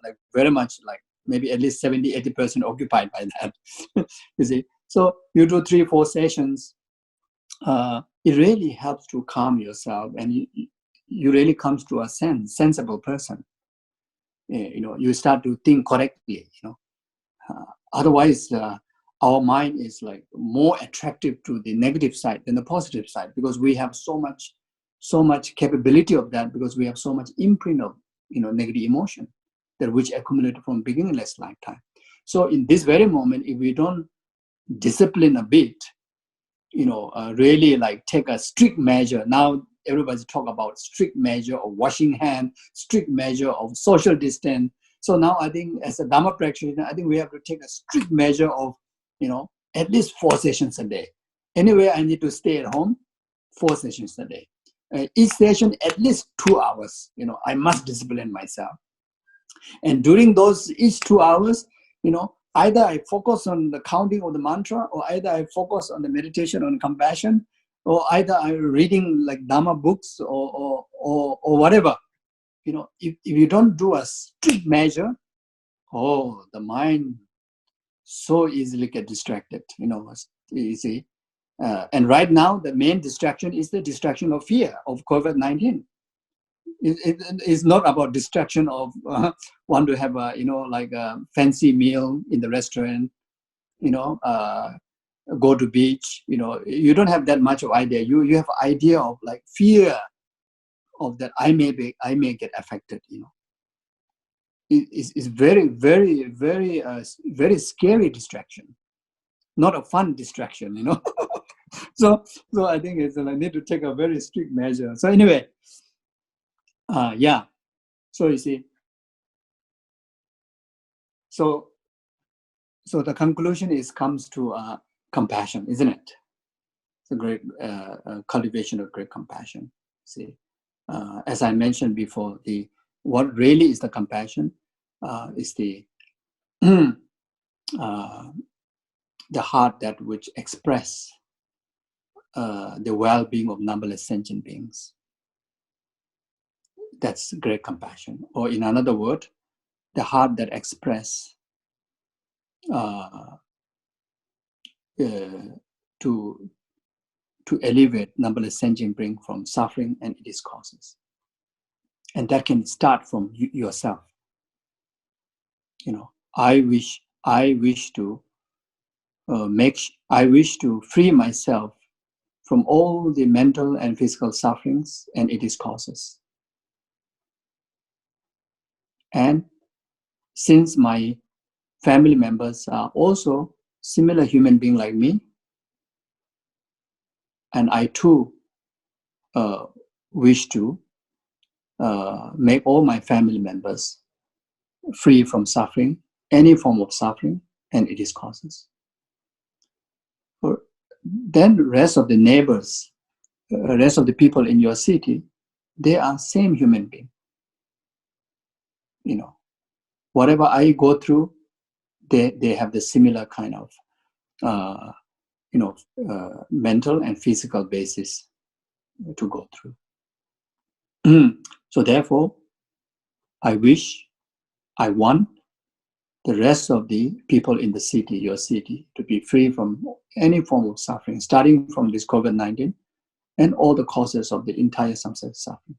like very much like maybe at least 70-80% occupied by that. You see, so you do 3-4 sessions. It really helps to calm yourself, and you really comes to a sensible person. You start to think correctly. Otherwise, our mind is like more attractive to the negative side than the positive side, because we have so much capability of that, because we have so much imprint of negative emotion that which accumulated from beginningless lifetime. So in this very moment, if we don't discipline a bit, really like take a strict measure. Now everybody's talk about strict measure of washing hand, strict measure of social distance. So now I think as a Dhamma practitioner, I think we have to take a strict measure of, at least 4 sessions a day. Anyway, I need to stay at home, 4 sessions a day. Each session at least 2 hours. I must discipline myself. And during those each 2 hours, either I focus on the counting of the mantra, or either I focus on the meditation on compassion, or either I'm reading like Dhamma books or whatever. If you don't do a strict measure, the mind so easily get distracted. You see. And right now, the main distraction is the distraction of fear of COVID-19. It's not about distraction of want to have like a fancy meal in the restaurant, go to beach. You don't have that much of idea. You have idea of like fear of that I may get affected. It's very, very, very, very scary distraction, not a fun distraction. So I think I need to take a very strict measure. So anyway, so you see, so the conclusion comes to compassion, isn't it? It's a great cultivation of great compassion. See, as I mentioned before, what really is the compassion is the heart that which express the well-being of numberless sentient beings. That's great compassion. Or in another word, the heart that express to elevate numberless sentient beings from suffering and its causes. And that can start from yourself. I wish to free myself from all the mental and physical sufferings and its causes. And since my family members are also similar human beings like me, and I too wish to make all my family members free from suffering, any form of suffering, and its causes. Then the rest of the neighbors, rest of the people in your city, they are same human being. Whatever I go through, they have the similar kind of mental and physical basis to go through. So therefore, I want the rest of the people in the city, your city, to be free from any form of suffering, starting from this COVID-19 and all the causes of the entire samsara suffering.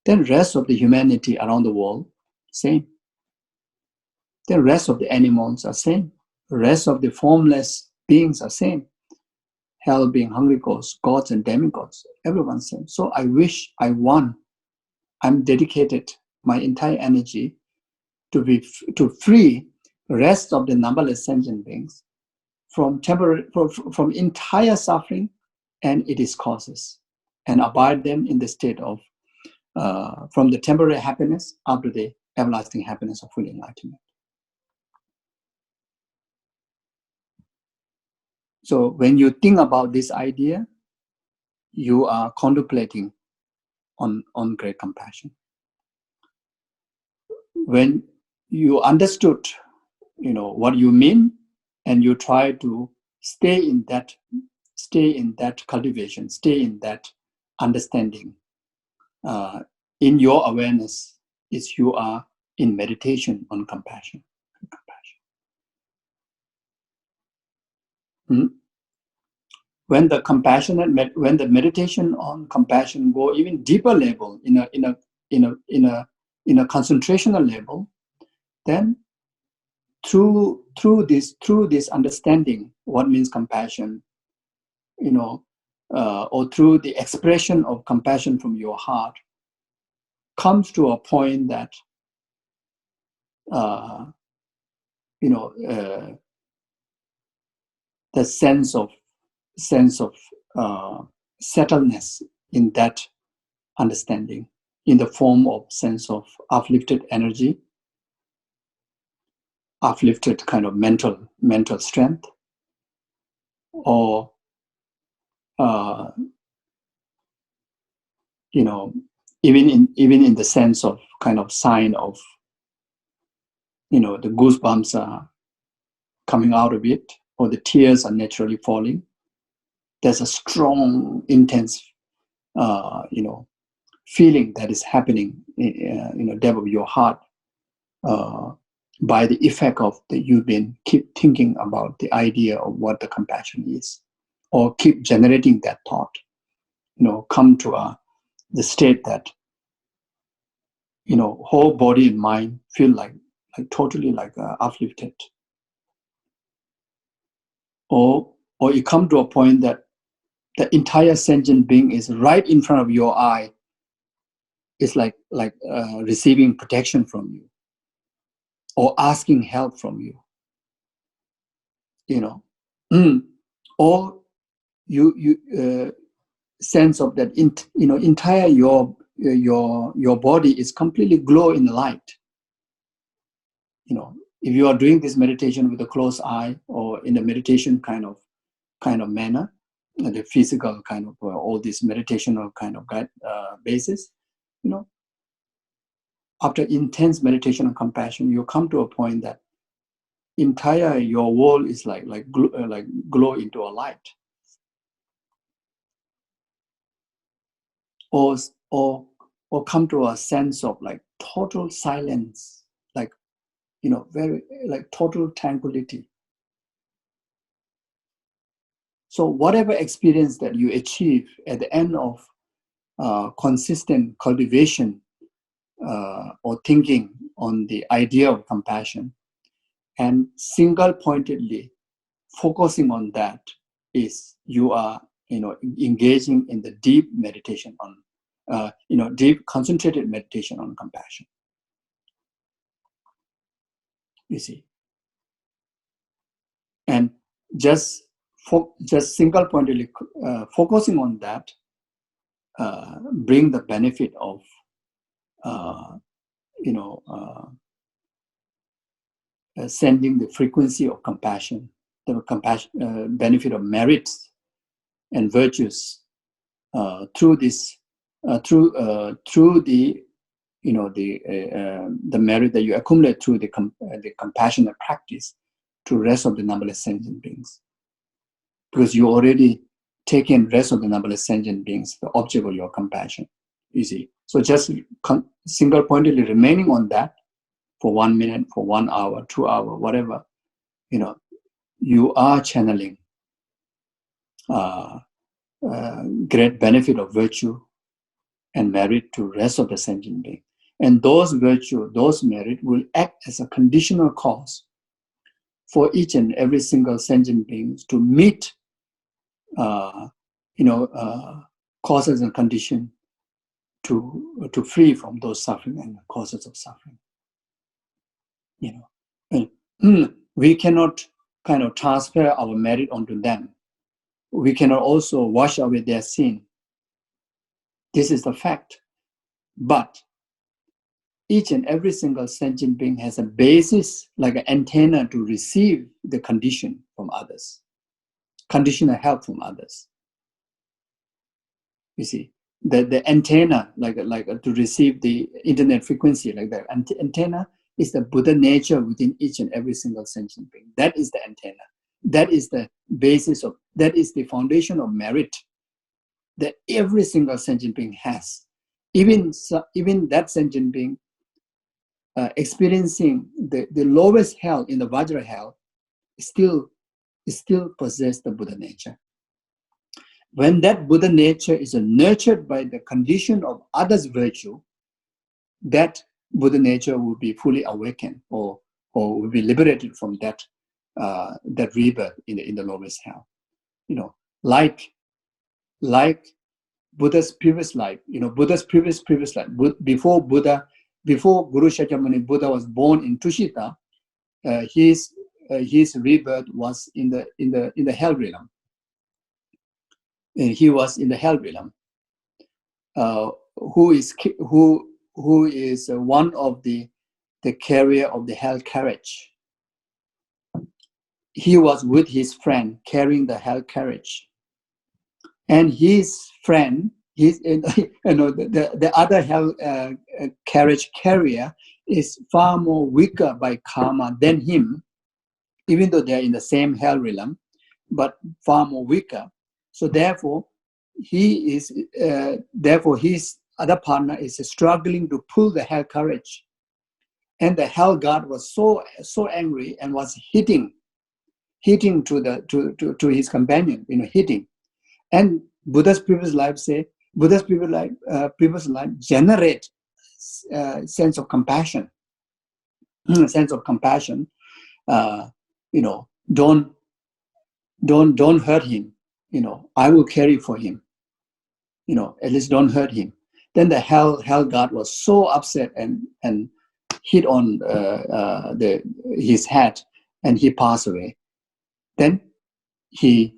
Then rest of the humanity around the world, same. The rest of the animals are same. The rest of the formless beings are same. Hell being hungry ghosts, gods and demigods, everyone's same. So I'm dedicated my entire energy to free the rest of the numberless sentient beings from entire suffering and its causes, and abide them in the state of from the temporary happiness up to the everlasting happiness of full enlightenment. So when you think about this idea, you are contemplating on great compassion. When you understood, what you mean, and you try to stay in that cultivation, stay in that understanding, in your awareness, is you are in meditation on compassion. When the meditation on compassion go even deeper level, in a concentrational level, then through this understanding what means compassion, or through the expression of compassion from your heart, comes to a point that the sense of settledness in that understanding, in the form of sense of uplifted energy, uplifted kind of mental strength, or even in the sense of kind of sign of the goosebumps are coming out of it, or the tears are naturally falling. There's a strong, intense feeling that is happening in the depth of your heart, by the effect of that you've been keep thinking about the idea of what the compassion is, or keep generating that thought, come to the state that whole body and mind feel like totally uplifted, or you come to a point that the entire sentient being is right in front of your eye. It's like receiving protection from you, or asking help from you, or you sense of that entire your body is completely glow in the light. If you are doing this meditation with a closed eye, or in a meditation kind of manner, the physical kind of all this meditational kind of basis, after intense meditation on compassion, you come to a point that entire your world is like glow into a light, or come to a sense of total silence, very total tranquility. So whatever experience that you achieve at the end of consistent cultivation, or thinking on the idea of compassion, and single-pointedly focusing on that, is you are engaging in the deep meditation on deep concentrated meditation on compassion. You see, and just single-pointedly focusing on that bring the benefit of sending the frequency of compassion, the benefit of merits and virtues through the the merit that you accumulate through the compassionate practice to rest of the numberless sentient beings, because you already taken rest of the numberless sentient beings, the object of your compassion. You see, so just single-pointedly remaining on that for 1 minute, for 1 hour, 2 hours, whatever, you are channeling great benefit of virtue and merit to rest of the sentient being. And those virtue, those merit will act as a conditional cause for each and every single sentient being to meet, causes and condition to free from those suffering and causes of suffering. And we cannot kind of transfer our merit onto them. We cannot also wash away their sin. This is the fact. But each and every single sentient being has a basis, like an antenna, to receive the condition from others, conditional help from others. You see, the antenna, like to receive the internet frequency, like that antenna is the Buddha nature within each and every single sentient being. That is the antenna. That is the basis of, that is the foundation of merit that every single sentient being has. Even that sentient being experiencing the lowest hell in the Vajra hell still possess the Buddha nature. When that Buddha nature is nurtured by the condition of others' virtue, that Buddha nature will be fully awakened or will be liberated from that rebirth in the lowest hell. Like Buddha's previous life, Buddha's previous life, before Guru Shakyamuni Buddha was born in Tushita, his rebirth was in the hell realm. And he was in the hell realm. Who is one of the carrier of the hell carriage. He was with his friend carrying the hell carriage, and his friend, the other hell carriage carrier is far more weaker by karma than him, even though they are in the same hell realm, but far more weaker. So therefore, his other partner is struggling to pull the hell carriage, and the hell god was so angry and was hitting to his companion, hitting. And Buddha's previous life generate sense of compassion. Sense of compassion. Don't hurt him. I will carry for him. At least don't hurt him. Then the hell god was so upset and hit on his head, and he passed away. Then he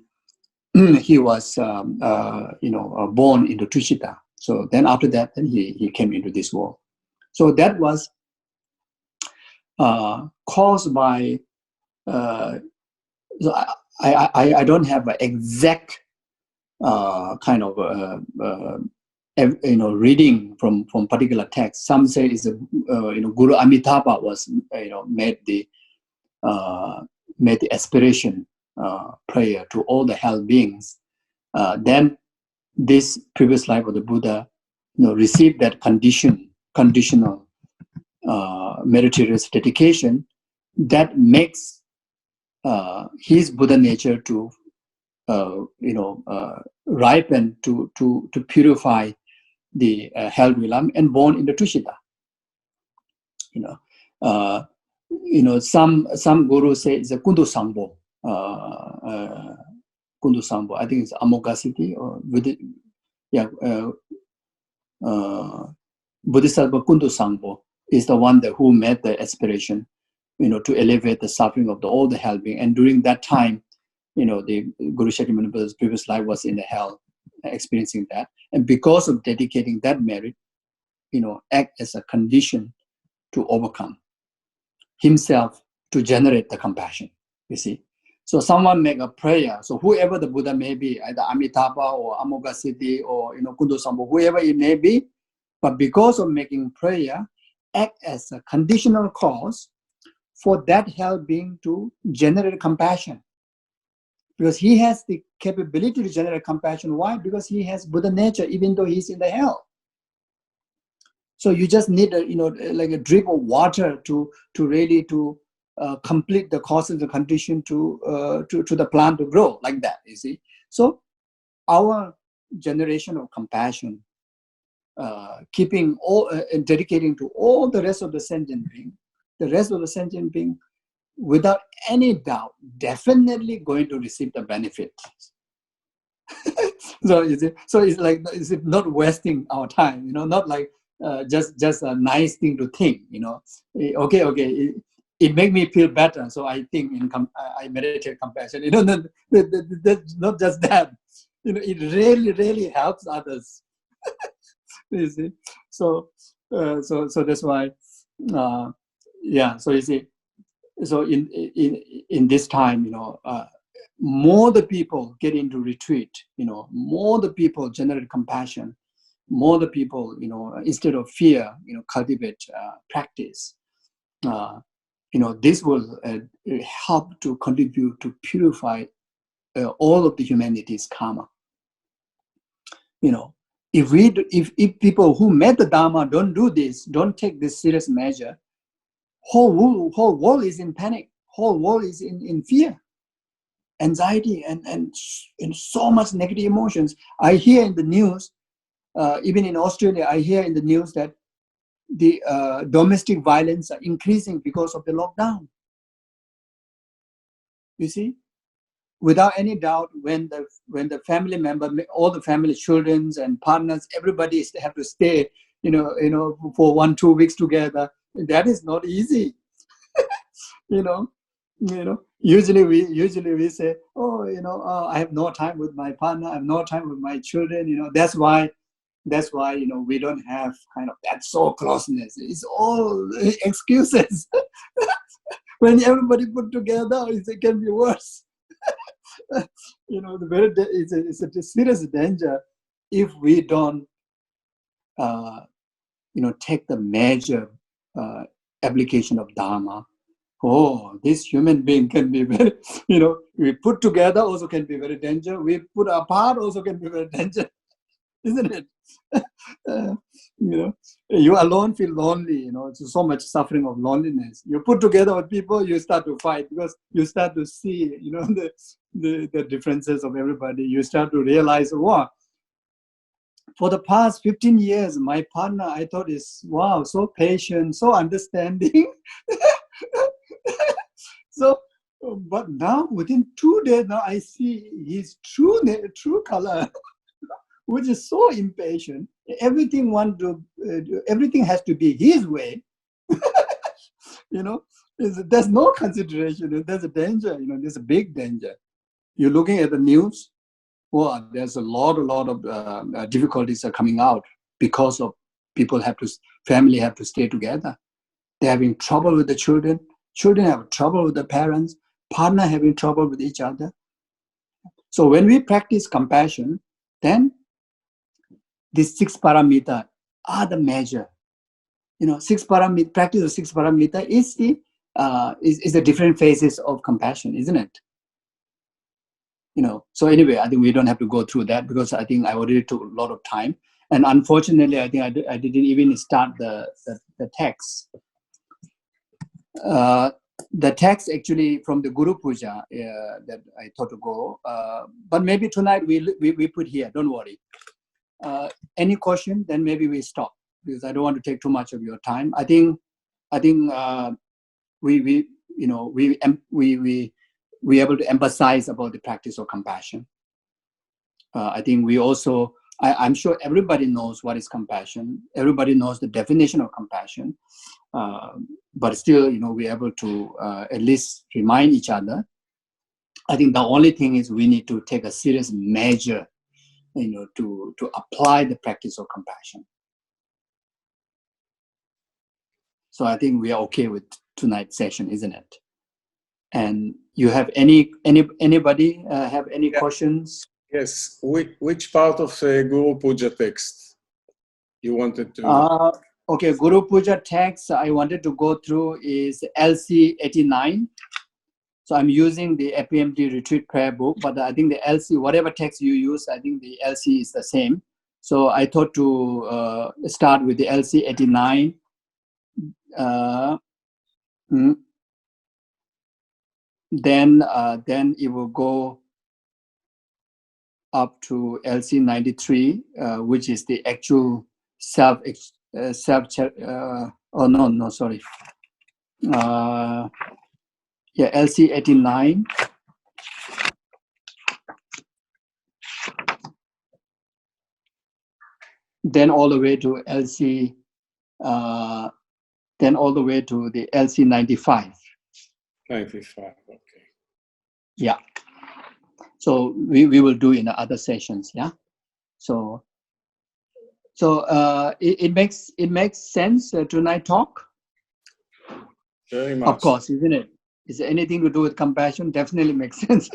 was born into Tushita. So then after that, then he came into this world. So that was caused by. So I don't have an exact kind of reading from particular text. Some say it's Guru Amitabha was made the aspiration prayer to all the hell beings. Then this previous life of the Buddha, received that conditional meritorious dedication that makes his Buddha nature to ripen to purify the hell realm and born in the Tushita. Some gurus say it's a Kundu Sambo. Kundu Sambo. I think it's Amoghasiddhi or Bodhisattva Kundu Sambo is the one who made the aspiration, to elevate the suffering of all the hell being. And during that time, the Guru Shakyamuni Buddha's previous life was in the hell, experiencing that. And because of dedicating that merit, act as a condition to overcome himself, to generate the compassion, you see. So someone make a prayer. So whoever the Buddha may be, either Amitabha or Amoghasiddhi or Kundu Sambo, whoever it may be, but because of making prayer act as a conditional cause for that held being to generate compassion. Because he has the capability to generate compassion. Why? Because he has Buddha nature, even though he's in the hell. So you just need like a drip of water to really complete the causes, the condition to the plant to grow like that. You see. So our generation of compassion, keeping all and dedicating to all the rest of the sentient being, without any doubt, definitely going to receive the benefit. So it's like, is it not wasting our time? Not like just a nice thing to think. Okay. It make me feel better, so I think I meditate compassion. Not just that. It really helps others. You see, so that's why, yeah. So you see, so in this time, more the people get into retreat, more the people generate compassion, more the people, instead of fear, cultivate practice. This will help to contribute to purify all of the humanity's karma. If people who met the Dharma don't do this, don't take this serious measure, whole world is in panic, whole world is in fear, anxiety, and so much negative emotions. I hear in the news, even in Australia, I hear in the news that the domestic violence are increasing because of the lockdown. You see, without any doubt, when the family member, all the family, children and partners, everybody have to stay, for 1-2 weeks together. That is not easy. Usually we say, I have no time with my partner, I have no time with my children. That's why we don't have kind of that soul closeness. It's all excuses. When everybody put together, it can be worse. It's a serious danger if we don't take the major application of Dharma. Oh, this human being can be very, we put together also can be very dangerous. We put apart also can be very dangerous, isn't it? You alone feel lonely, it's so much suffering of loneliness. You put together with people, you start to fight because you start to see, the differences of everybody. You start to realize, wow, for the past 15 years, my partner, I thought is, wow, so patient, so understanding. So, but now within 2 days, now I see his true color, which is so impatient. Everything everything has to be his way. There's no consideration. There's a danger. There's a big danger. You're looking at the news. Well, there's a lot of difficulties are coming out because of family have to stay together. They're having trouble with the children. Children have trouble with the parents. Partner having trouble with each other. So when we practice compassion, then these 6 paramita are the measure. Practice of 6 paramita is the different phases of compassion, isn't it? So anyway, I think we don't have to go through that because I think I already took a lot of time. And unfortunately, I think I didn't even start the text. The text actually from the Guru Puja that I thought to go, but maybe tonight we put here. Don't worry. Any question? Then maybe we stop because I don't want to take too much of your time. I think we able to emphasize about the practice of compassion. I think we also. I'm sure everybody knows what is compassion. Everybody knows the definition of compassion. But still, we're able to at least remind each other. I think the only thing is we need to take a serious measure, to apply the practice of compassion. So I think we are okay with tonight's session, isn't it? And you have anybody have any questions? Yes. Which part of Guru Puja text? you wanted to? Okay, Guru Puja text I wanted to go through is LC 89. So I'm using the FPMT retreat prayer book, but I think the LC, whatever text you use, I think the LC is the same. So I thought to start with the LC 89. Then it will go up to LC 93, which is the actual self. Oh no, sorry. Yeah, LC 89. Then all the way to LC. Then all the way to the LC 95. 95. Okay. Yeah. So we will do in the other sessions. Yeah. So it makes sense tonight talk. Very much. Of course, isn't it? Is there anything to do with compassion? Definitely makes sense.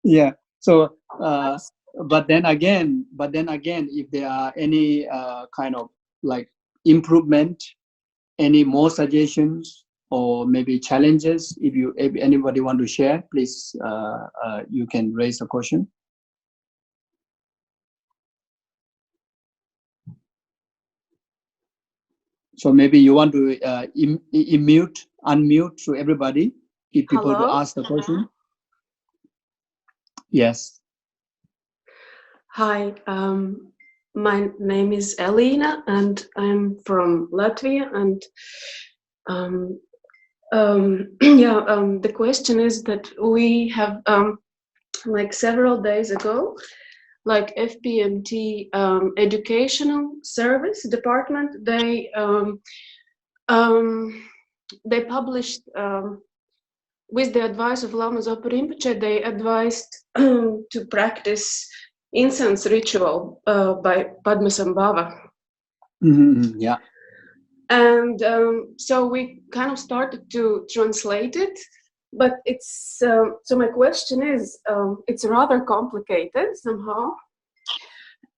Yeah. So, but then again, if there are any kind of like improvement, any more suggestions or maybe challenges, if anybody want to share, please you can raise a question. So maybe you want to unmute to everybody, if people to ask the question. Yes. Hi, my name is Elena, and I'm from Latvia. And the question is that we have like several days ago, like FPMT educational service department, they published with the advice of Lama Zopa Rinpoche, they advised to practice incense ritual by Padmasambhava. Mm-hmm, yeah. And so we kind of started to translate it, but it's so my question is, it's rather complicated somehow,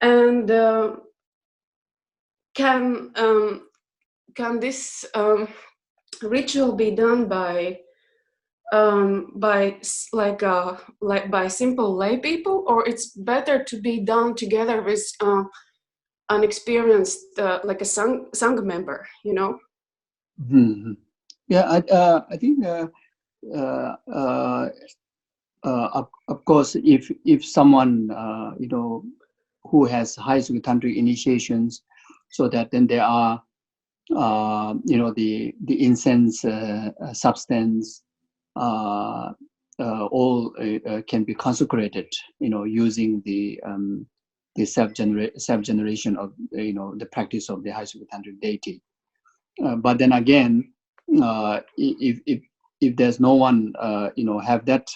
and can this ritual be done by simple lay people, or it's better to be done together with an experienced like a sangha member, you know? Mm-hmm. Yeah, I think of course, if someone you know, who has high tantric initiations, so that then there are you know, the incense substance all can be consecrated, you know, using the self generation of, you know, the practice of the high tantric deity. But then again, if there's no one you know, have that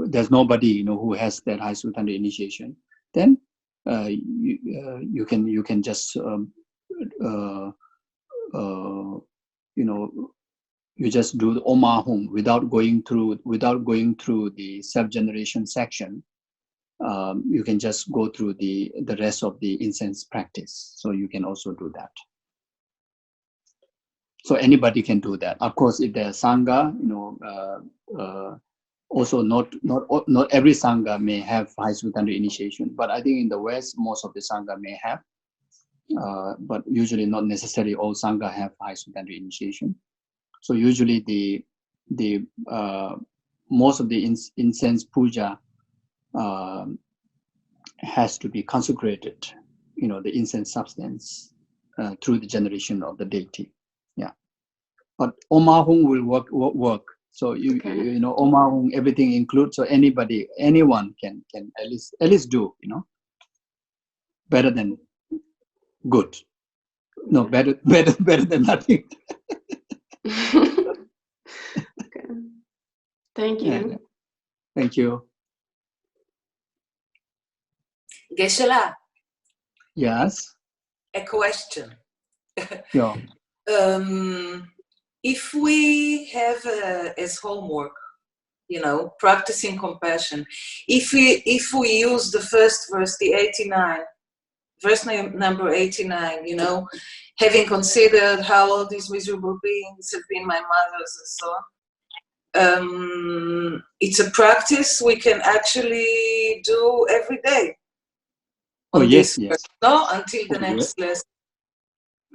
there's nobody, you know, who has that high tantric initiation, then you can just you know, you just do the Om Ahum without going through the self-generation section. You can just go through the rest of the incense practice. So you can also do that. So anybody can do that. Of course, if there's sangha, you know, also not every sangha may have high tantric initiation, but I think in the West most of the sangha may have, but usually not necessarily all sangha have high tantric initiation. So usually the most of the incense puja has to be consecrated, you know, the incense substance through the generation of the deity. Yeah, but Om Ahum will work. So you know, Om Ahum, everything includes. So anyone can at least do, you know, better than good. No, better than nothing. Okay. Thank you. Yeah. Thank you. Geshe-la. Yes. A question. Yeah. If we have as homework practicing compassion. If we use the first verse, the 89, verse number 89, having considered how all these miserable beings have been my mothers and so on, it's a practice we can actually do every day. Oh, yes, yes. No, until the next lesson.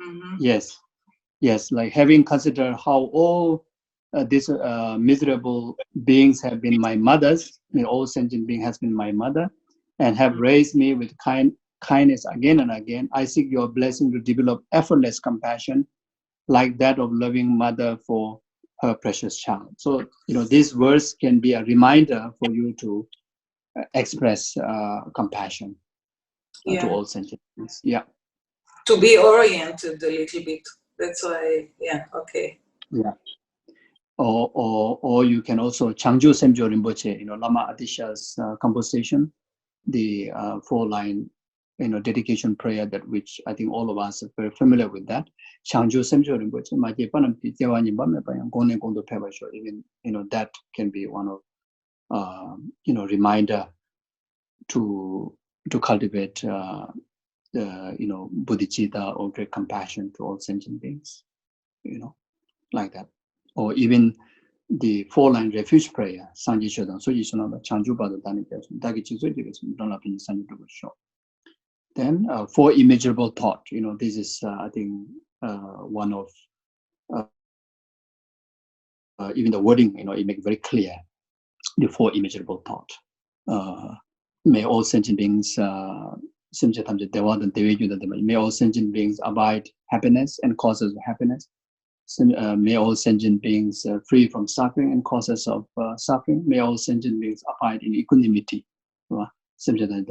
Mm-hmm. Yes, like having considered how all these miserable beings have been my mothers, all sentient being has been my mother, and have raised me with kindness again and again. I seek your blessing to develop effortless compassion like that of loving mother for her precious child. So, this verse can be a reminder for you to express compassion to all sentient beings. Yeah. To be oriented a little bit. That's why, okay. Yeah. Or you can also Changju Semjo Rinpoche, Lama Atisha's composition, the 4-line, dedication prayer, that which I think all of us are very familiar with that. Changju Semjo Rinpoche, even that can be one of reminder to cultivate bodhicitta or great compassion to all sentient beings, like that. Or even the 4-line refuge prayer, Sanji Shodan, Soji Shonaba, Changju Bado Dani Person, Dagi Chizo Division, Don't Lapin Sanji Dugu Show. Then 4 immeasurable thought, this is, I think, one of, even the wording, it makes very clear, the 4 immeasurable thought. May all sentient beings, may all sentient beings abide happiness and causes of happiness. May all sentient beings free from suffering and causes of suffering. May all sentient beings abide in equanimity. So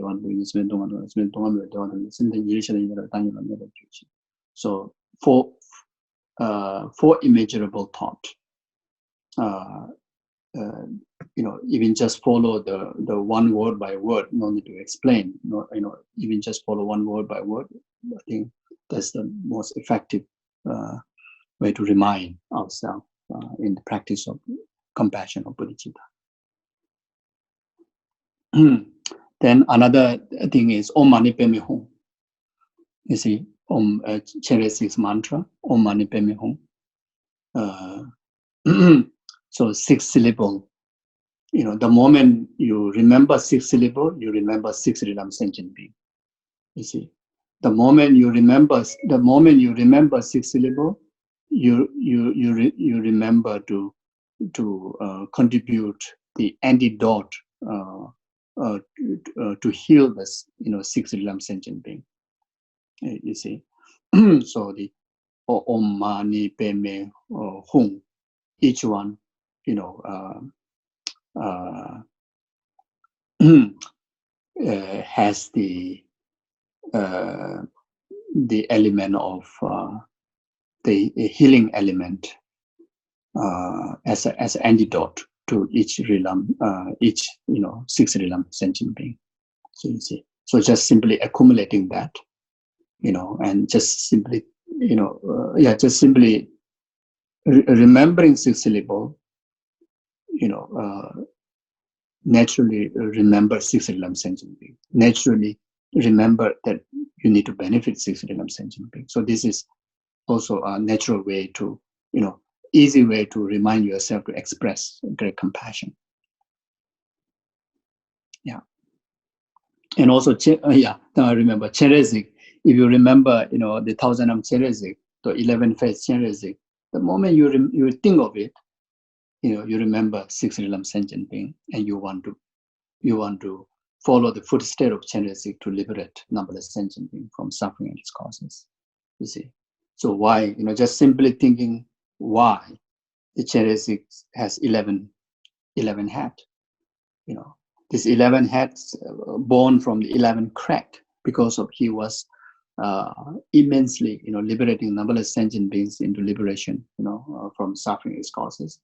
4 immeasurable thought. Even just follow the one word by word, no need to explain. Even just follow one word by word. I think that's the most effective way to remind ourselves in the practice of compassion or bodhicitta. Then another thing is Om Mani Padme Hum. You see, Om Cheres's mantra, Om Mani Padme Hum. So 6 syllable. The moment you remember 6 syllable, you remember 6 realm sentient being. You see, the moment you remember 6 syllable, you remember to contribute the antidote to heal this 6 realm sentient being. You see, so the Om Mani Padme Hum, each one, has the element of the healing element as an antidote to each realm, each 6 realm sentient being. So you see, so just simply accumulating that, and just simply, just simply remembering 6 syllable, naturally remember 6 realm sentient being. Naturally remember that you need to benefit 6 realm sentient being. So this is also a natural way to, easy way to remind yourself to express great compassion. Yeah. And also, now I remember Cherezik. If you remember, the 1000 Cherezik, the 11 phase Cherezik, the moment you think of it, you remember 6 realm sentient being, and you want to follow the footsteps of Cherezik to liberate numberless sentient being from suffering and its causes. You see. So why, just simply thinking why the Cherezik has 11 head. This 11 heads born from the 11 crack, because of he was immensely, liberating numberless sentient beings into liberation, from suffering its causes.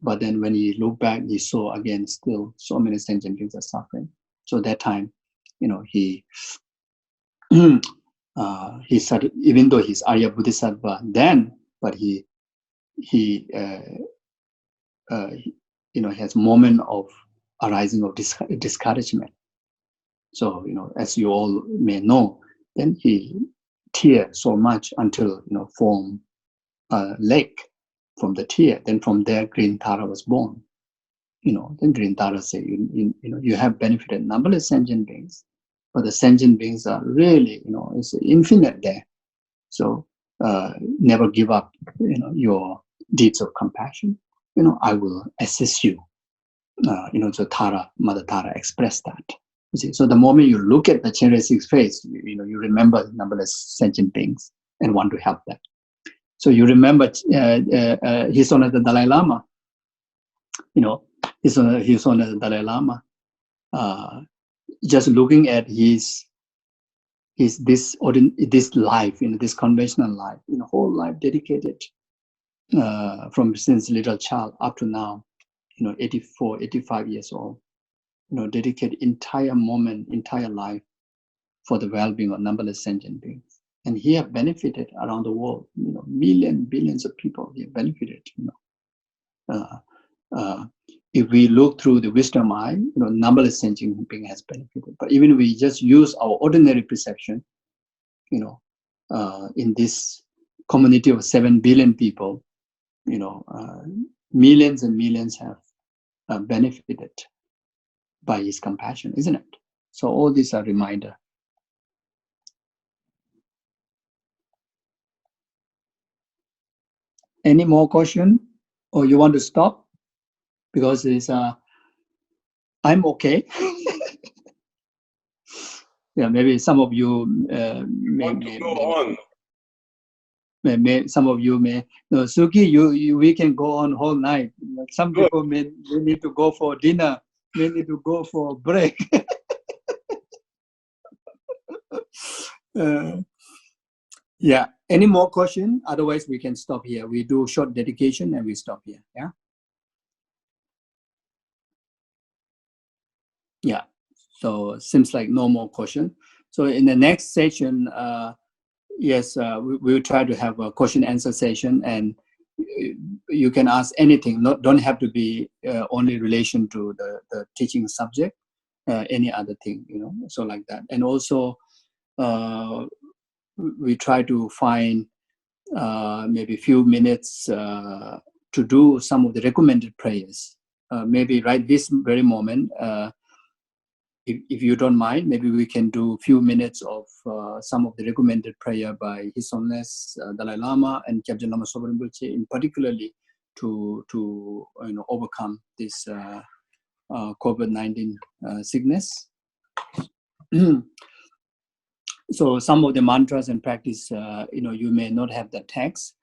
But then when he looked back, he saw again still so many sentient beings are suffering. So that time, he he started, even though he's Arya Bodhisattva then, but he has moment of arising of discouragement. So, as you all may know, then he teared so much until, formed a lake from the tear. Then from there, Green Tara was born. Then Green Tara say, you have benefited numberless sentient beings, but the sentient beings are really, it's infinite there. So never give up, your deeds of compassion. I will assist you. So Mother Tara expressed that. You see, so the moment you look at the Chenresik's face, you remember numberless sentient beings and want to help them. So you remember His Honor the Dalai Lama. His Honor the Dalai Lama. Just looking at this life, this conventional life, whole life dedicated from since little child up to now, 84, 85 years old, dedicate entire life for the well-being of numberless sentient beings. And he have benefited around the world, billions of people he have benefited, if we look through the wisdom eye, numberless sentient being has benefited. But even if we just use our ordinary perception, in this community of 7 billion people, millions and millions have benefited by his compassion, isn't it? So all these are reminder. Any more question, or you want to stop? Because it's I'm okay. Yeah, maybe some of you some of you may. No, Suki, we can go on whole night. Some people may need to go for dinner, may need to go for a break. Yeah. Any more question? Otherwise, we can stop here. We do short dedication and we stop here. Yeah. Yeah. So seems like no more question. So in the next session, yes, we will try to have a question answer session, and you can ask anything. Don't have to be only relation to the teaching subject. Any other thing, so like that. And also, we try to find maybe a few minutes to do some of the recommended prayers. Maybe right this very moment, if you don't mind, maybe we can do a few minutes of some of the recommended prayer by His Holiness Dalai Lama and Kyabjen Lama Sopa Rinpoche, in particularly to overcome this COVID-19 sickness. So some of the mantras and practice, you may not have the text.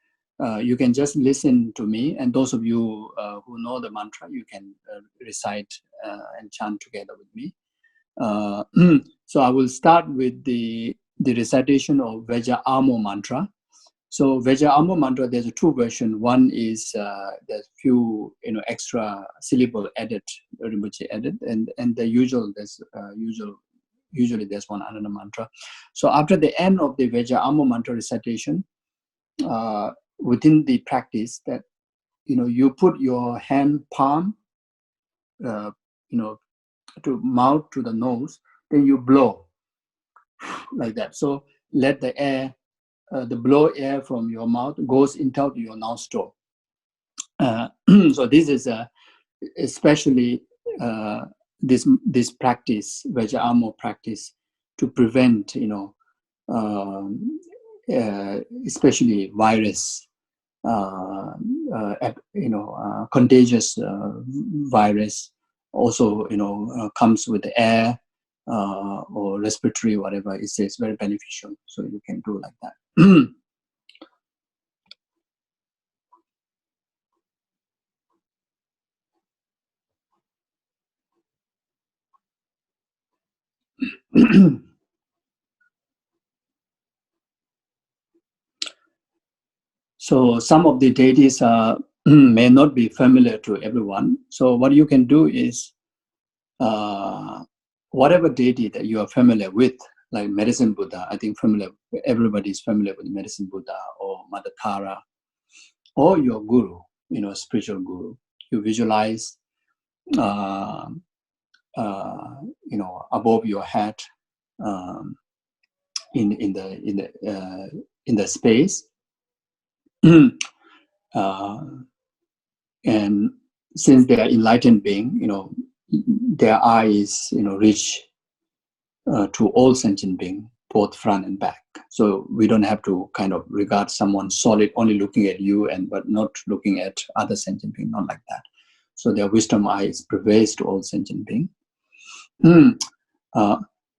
You can just listen to me, and those of you who know the mantra, you can recite and chant together with me. So I will start with the recitation of Veja Amo mantra. So Veja Amo mantra, there's a two version. One is there's few extra syllable added, Rinpoche added, and the usual usually there's one another mantra. So after the end of the Veja Amo mantra recitation, within the practice that you put your hand palm to mouth to the nose, then you blow like that. So let the air, the blow air from your mouth goes into your nostril. So this is especially this practice, Vajrayana practice, to prevent especially virus, contagious virus. Also, comes with the air or respiratory, whatever. It's very beneficial. So you can do like that. So some of the deities may not be familiar to everyone. So what you can do is whatever deity that you are familiar with, like Medicine Buddha, I think everybody is familiar with Medicine Buddha or Mother Tara, or your guru, spiritual guru. You visualize above your head, in the space, and since they are enlightened being, their eyes, reach to all sentient being, both front and back. So we don't have to kind of regard someone solid only looking at you but not looking at other sentient being, not like that. So their wisdom eyes prevails to all sentient being.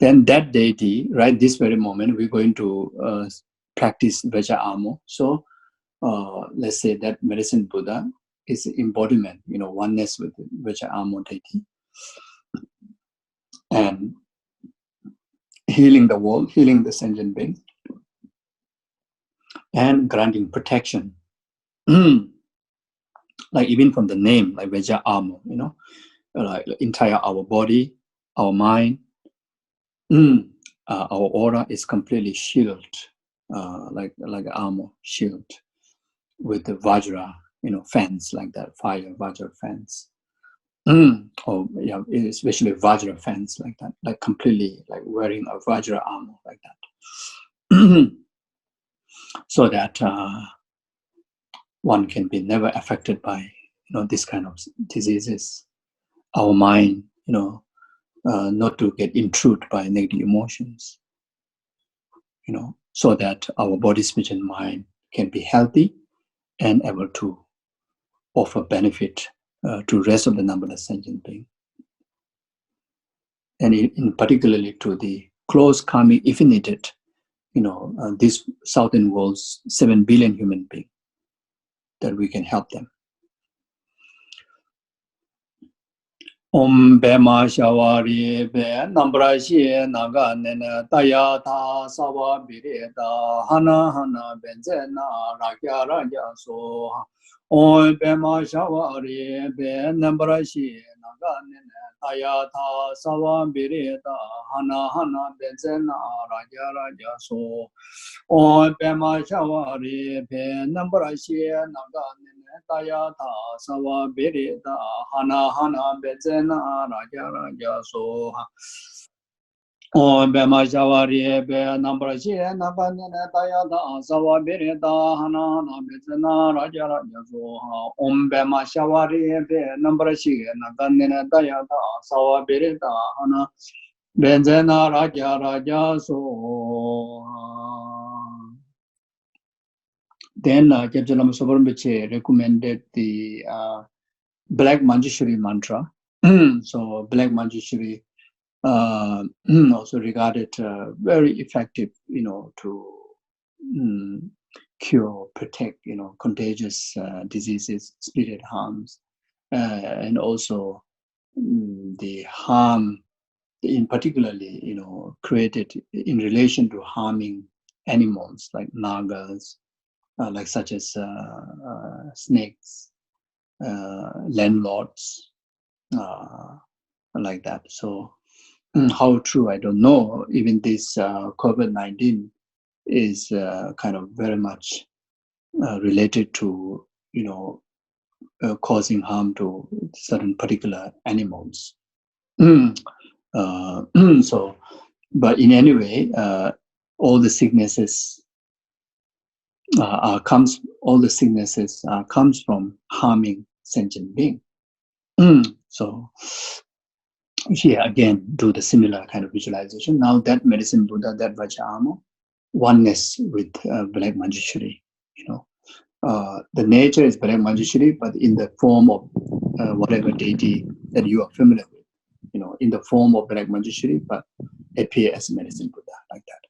Then that deity, right, this very moment, we're going to practice Vajra. So let's say that medicine Buddha is embodiment, oneness with Vajra deity, and healing the world, healing the sentient being, and granting protection. Like even from the name, like Vajra, like entire our body, our mind, our aura is completely shielded, like armor shield with the Vajra, fence like that, fire Vajra fence. Or yeah, especially Vajra fence like that, like completely like wearing a Vajra armor like that, so that one can be never affected by this kind of diseases. Our mind, not to get intruded by negative emotions, so that our body, speech, and mind can be healthy and able to offer benefit to rest of the numberless sentient being, and in particularly to the close karmic infinite, this southern world's 7 billion human beings, that we can help them. Om Bema Shawari Be Nambrashi Naga Nene Taya Ta Sawa Bireta Hana Hana Benzena Rakya Raja So Om Bema Shawari Be Nambrashi Naga Nene Taya Ta Sawa Bireta Hana Hana Benzena Rakya Raja So Om Bema Shawari Be Nambrashi Naga Nene Taya Ta Sawa Bireta Hana Hana Benzena Raja Raja So Om Bema Shawari Be Nambrashi Naga Nene Taya Ta Sawa Bireta Hana Hana Benzena Raja Raja So Om Bema Shawari Be Nambrashi Naga Nene Taya Ta Sawa Bireta Hana Benzena Raja Raja So. Then Jebjalam Sobarambiche recommended the Black Manjushri mantra. So Black Manjushri also regarded very effective, to cure, protect, contagious diseases, spirit harms, and also the harm, in particularly, created in relation to harming animals like nagas, like such as snakes, landlords, like that. So how true, I don't know. Even this COVID-19 is kind of very much related to, causing harm to certain particular animals. So, but in any way, all the sicknesses comes from harming sentient being. So here again, do the similar kind of visualization. Now that medicine Buddha, that Vajra, oneness with Black Manjushri. The nature is Black Manjushri, but in the form of whatever deity that you are familiar with. In the form of Black Manjushri, but appear as medicine Buddha, like that.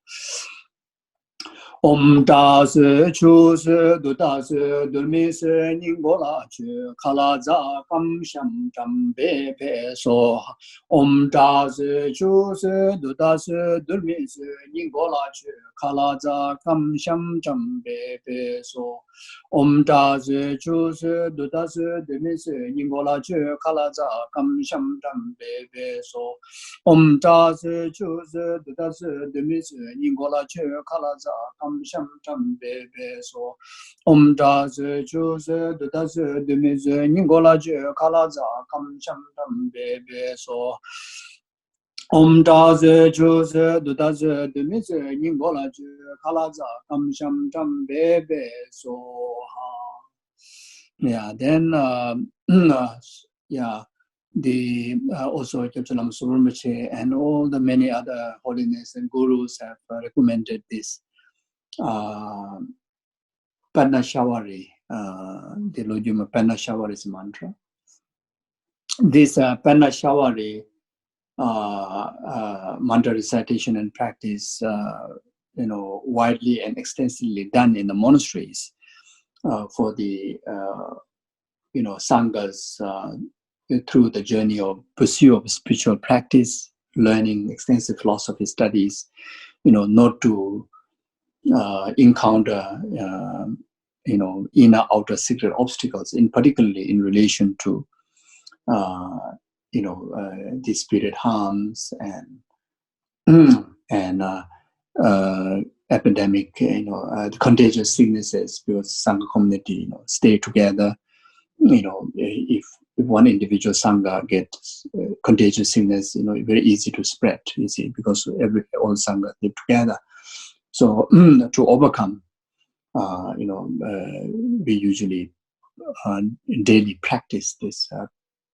Om Das Chus Dudas Dulmis Ningola Chu Kalaza Kam Sham Tam Be Pe So Om Das Chus Dudas Dulmis Ningola Chu Kalaza Kam Sham Tam Be Pe So Om Das Chus Dudas Dulmis Ningola Chu Kalaza Kam Sham Tam Be Pe So Om Das Chus Dudas Dulmis Ningola Chu Kalaza kam sham tam be be so om da ze ju ze de da ze de me ze ningola je kala za kam sham tam be be so om da ze ju ze de da ze de me ze ningola je kala za kam sham tam be be so yeah then yeah the also Jerusalem Subrahmanyam and all the many other holiness and gurus have recommended this Panashawari, the Lojuma Panashawari's mantra. This Panashawari mantra recitation and practice, widely and extensively done in the monasteries for the sanghas through the journey of pursuit of spiritual practice, learning extensive philosophy studies, not to encounter inner outer secret obstacles, in particularly in relation to the spirit harms and epidemic, the contagious sicknesses, because sangha community stay together. If one individual sangha gets contagious sickness, very easy to spread, because all sangha live together. So to overcome, we usually daily practice this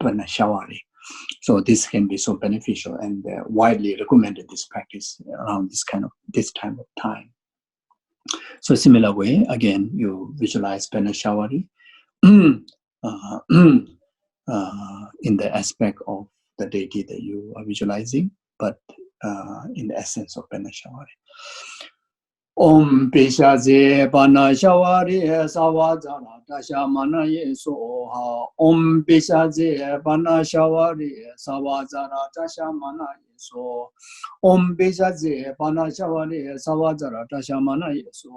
Panashawari. So this can be so beneficial and widely recommended, this practice around this time of time. So similar way, again, you visualize Panashawari in the aspect of the deity that you are visualizing, but in the essence of Panashawari. Om Pishaze Panashawari Savajara Tashamana Yesoha. Om Pishaze Panashawari Savajara Tashamana Yeso. Om Pishaze Panashawari Savajara Tashamana Yeso.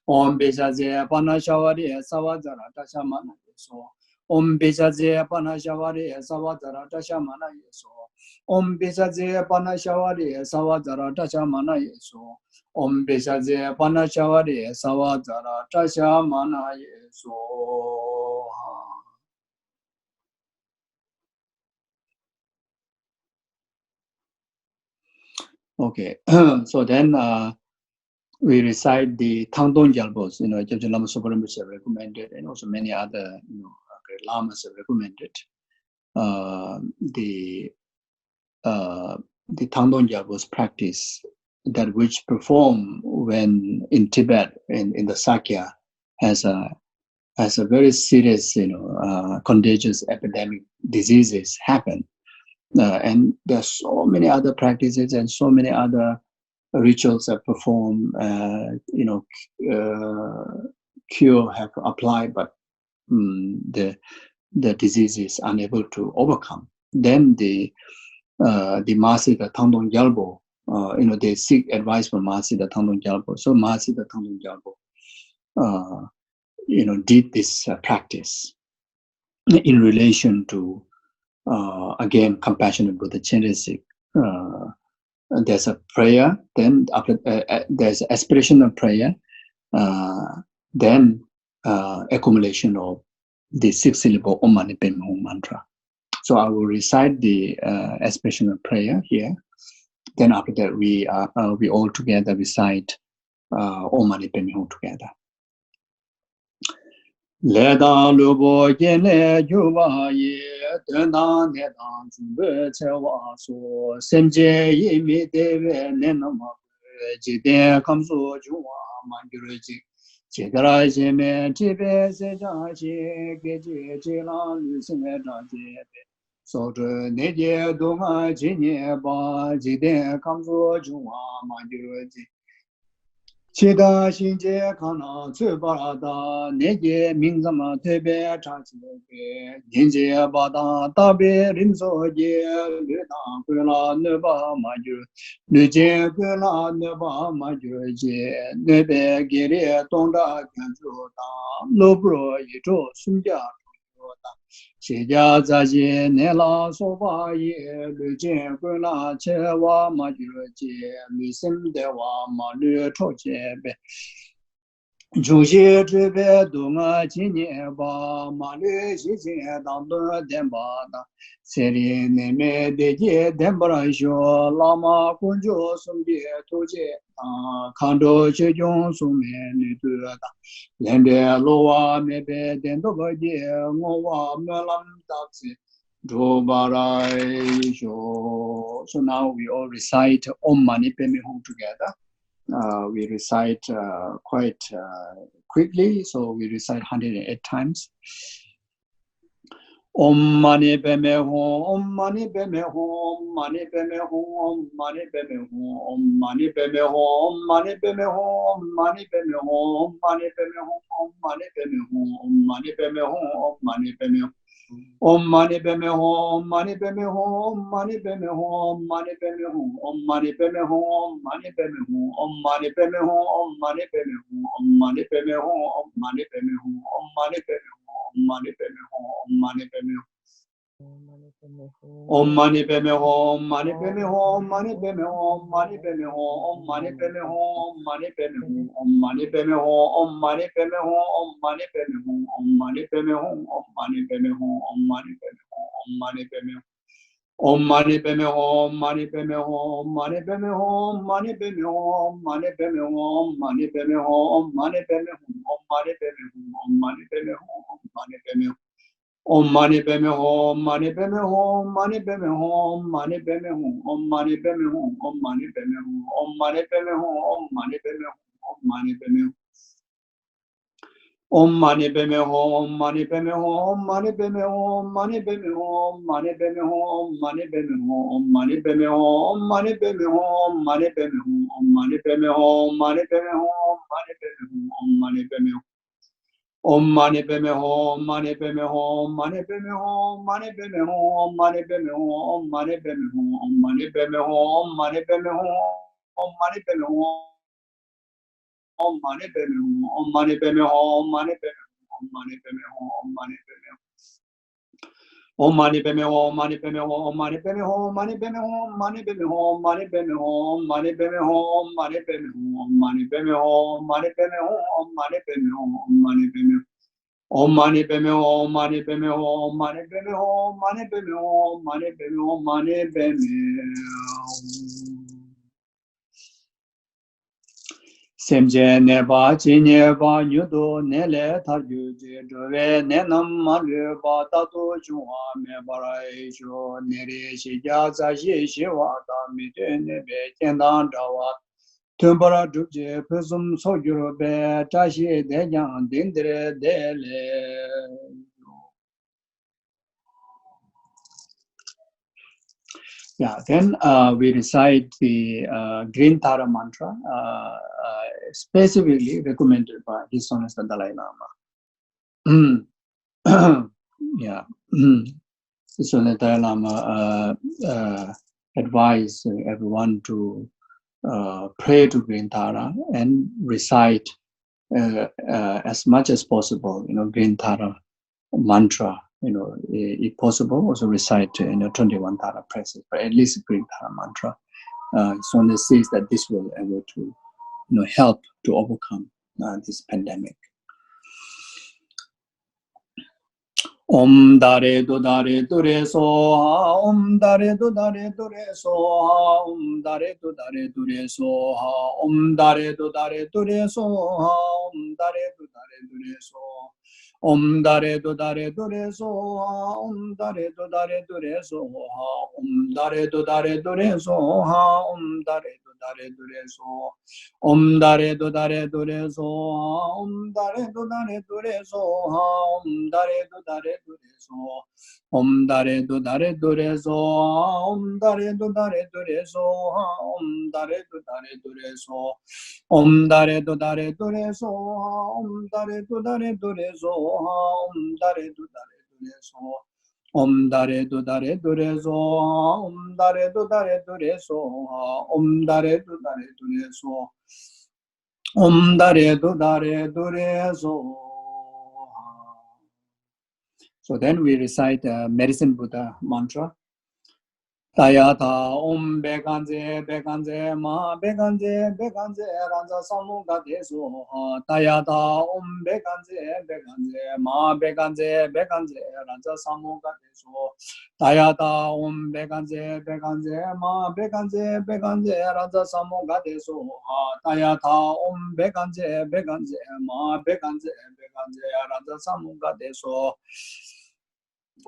Om Pishaze Panashawari Savajara Tashamana Yeso. Om Pishaze Panashawari Savajara Tashamana Yeso. Om Pishaze Panashawari Savajara Tashamana Yeso. Om Pishaze Panashawari Savajara Tashamana Yeso. Okay, so then we recite the Tangdong Jalbos, Jebje Lama Subrahmanyam have recommended, and also many other great lamas have recommended the Tangdong Jalbos practice, that which perform when in Tibet in the Sakya has a very serious contagious epidemic diseases happen, and there are so many other practices and so many other rituals that perform, cure have applied, but the disease is unable to overcome. Then the Mahasiddha Tangdong Gyalpo, they seek advice from Mahasiddha Tangdong Gyalpo. So Mahasiddha Tangdong Gyalpo, did this practice in relation to, again, compassionate Buddha Chenrezig. There's a prayer, then after there's aspirational prayer, then accumulation of the 6-syllable Om Mani Padme Hum mantra. So I will recite the aspirational prayer here. Then after that, we all together recite Om Mani Padme Hum together. Leda lubo yene yuwa ye dena nedan zumbe chewa so semje yimi dewe nenama jide kamso juwa mangyureji jidara jeme jibe seja je geje jela lusime jaje soje neje donga jinye ba jide kamso juwa mangyureji Chida Shinje Kana Tsubarada Nege Mingzama Tebe Chachebe Ninje Bada Tabe Rinso Je Luna Kula Neba Maju Nuje Kula Neba Maju Je Nebe Giri Tonda Kanjuda Lobro Yito Sumja Shija zaji nela soba ye lu jen guna che wa ma ju je lu sim de wa ma lu cho che be Juxi zhibe dunga jinye ba ma lu xi jin dang du den ba da seri ne me de je den bra sho lama kun jo sum je tu je kan do che jong su me ni du da len de lo wa me be den do ba je ngo wa me lam da zi do ba rai sho. So now we all recite Om Mani Padme Hum together. We recite quite quickly, so we recite 108 times. Om Mani Padme Hum, Om Mani Padme Hum, Om Mani Padme Hum, Om Mani Padme Hum, Om Mani Padme Hum, Om Mani Padme Hum, Om Mani Padme Hum, Om Mani Padme Hum, Om Mani Padme Hum, Om Mani Padme Hum, Om Mani Padme Hum. Om Mani Padme Hum, Om Mani Padme Hum, Om Mani Padme Hum, Om Mani Padme Hum, Om Mani Padme Hum, Om Mani Padme Hum, Om Mani Padme Hum, Om Mani Padme Hum, Om Mani Padme Hum, Om Mani Padme Hum, Om Mani Padme Hum, Om Mani Padme Hum, Om Mani Padme Hum. Om Mani Padme Hum, Om Mani Padme Hum, Om Mani Padme Hum, Om Mani Padme Hum, Om Mani Padme Hum, Om Mani Padme Hum, Om Mani Padme Hum, Om Mani Padme Hum, Om Mani Padme Hum, Om Mani Padme Hum, Om Mani Padme Hum, Om Mani Padme Hum, Om Mani Padme Hum. Om Mani Padme Hum, Om Mani Padme Hum, Om Mani Padme Hum, Om Mani Padme Hum, Om Mani Padme Hum, Om Mani Padme Hum, Om Mani Padme Hum, Om Mani Padme Hum, Om Mani Padme Hum, Om Mani Padme Hum. Om Mani Padme Hum, Om Mani Padme Hum, Om Mani Padme Hum, Om Mani Padme Hum, Om Mani Padme Hum, Om Mani Padme Hum, Om Mani Padme Hum, Om Mani Padme Hum, Om Mani Padme Hum. Om Mani Padme Hum, Om Mani Padme Hum, Om Mani Padme Hum, Om Mani Padme Hum, Om Mani Padme Hum, Om Mani Padme Hum, Om Mani Padme Hum, Om Mani Padme Hum, Om Mani Padme Hum, Om Mani Padme Hum, Om Mani Padme Hum, Om Mani Padme Hum, Om Mani Padme Hum. Om Mani Padme Hum, Om Mani Padme Hum, Om Mani Padme Hum, Om Mani Padme Hum, Om Mani Padme Hum, Om Mani Padme Hum, Om Mani Padme Hum, Om Mani Padme Hum, Om Mani Padme Hum, Om Mani Padme Hum, Om Mani Padme Hum, Om Mani Padme Hum, Om Mani Padme Hum, Om Mani Padme Hum. Om Mani Padme Hum, Om Mani Padme Hum, Om Mani Padme Hum, Om Mani Padme Hum, Om Mani Padme Hum, Om Mani Padme Hum, Om Mani Padme Hum, Om Mani Padme Hum, Om Mani Padme Hum, Om Mani Padme Hum, Om Mani Padme Hum, Om Mani Padme Hum. Om Mani Padme Hum, Om Mani Padme Hum, Om Mani Padme Hum, Om Mani Padme Hum, Om Mani Padme Hum, Om Mani Padme Hum. Semje neba chinye ba nyudo nele tarju je dove nenam malu ba tatu chungwa me barai sho nere shija za shi shiwa da mi de nebe kendan dawa tumbara dukje pesum sogyuro be tashi dejan dindire dele. Yeah, then we recite the Green Tara mantra, specifically recommended by His Holiness the Dalai Lama. Yeah, His Holiness Dalai Lama advised everyone to pray to Green Tara and recite as much as possible, Green Tara mantra. If possible, also recite 21 Tara prayers, but at least Green Tara mantra. So it says that this will able to help to overcome this pandemic. Om Dare Do Dare Dure Soha, Om Dare Do Dare Dure Soha, Om Dare Do Dare Dure Soha, Om Dare Do Dare Dure Soha, Om Dare Do Dare Dure Soha. Om Dare Do Dare Dure Soha, Om Dare Do Dare Dure Soha, Om Dare Do Dare Dure Soha, Om Dare Do Dare Dure Soha, Om Dare Do Dare Dure Soha, Om Dare Do Dare Dure Soha, Om Dare Do Dare Dure Soha, Om Dare Do Dare Dure Soha, Om Dare Do Dare Dure Soha, Om Dare Do Dare Dure Soha, Om Dare Do Dare Dure Soha, Om Dare Do Dare Dure Soha, Om Dare Do Dare Dure Soha, Om Dare Do Dare Dure Soha, Om Dare Do Dare Dure Soha, Om Dare Do Dare Dure Soha, Om Dare Do Dare Dure Soha. So then we recite the Medicine Buddha mantra. Tayata Om Bekanze Bekanze Ma Bekanze Bekanze Ranza Samuga Deso Tayata Om Bekanze Bekanze Ma Bekanze Bekanze Ranza Samuga Deso Tayata Om Bekanze Bekanze Ma Bekanze Bekanze Ranza Samuga Deso Tayata Om Bekanze Bekanze Ma Bekanze Bekanze Ranza Samuga Deso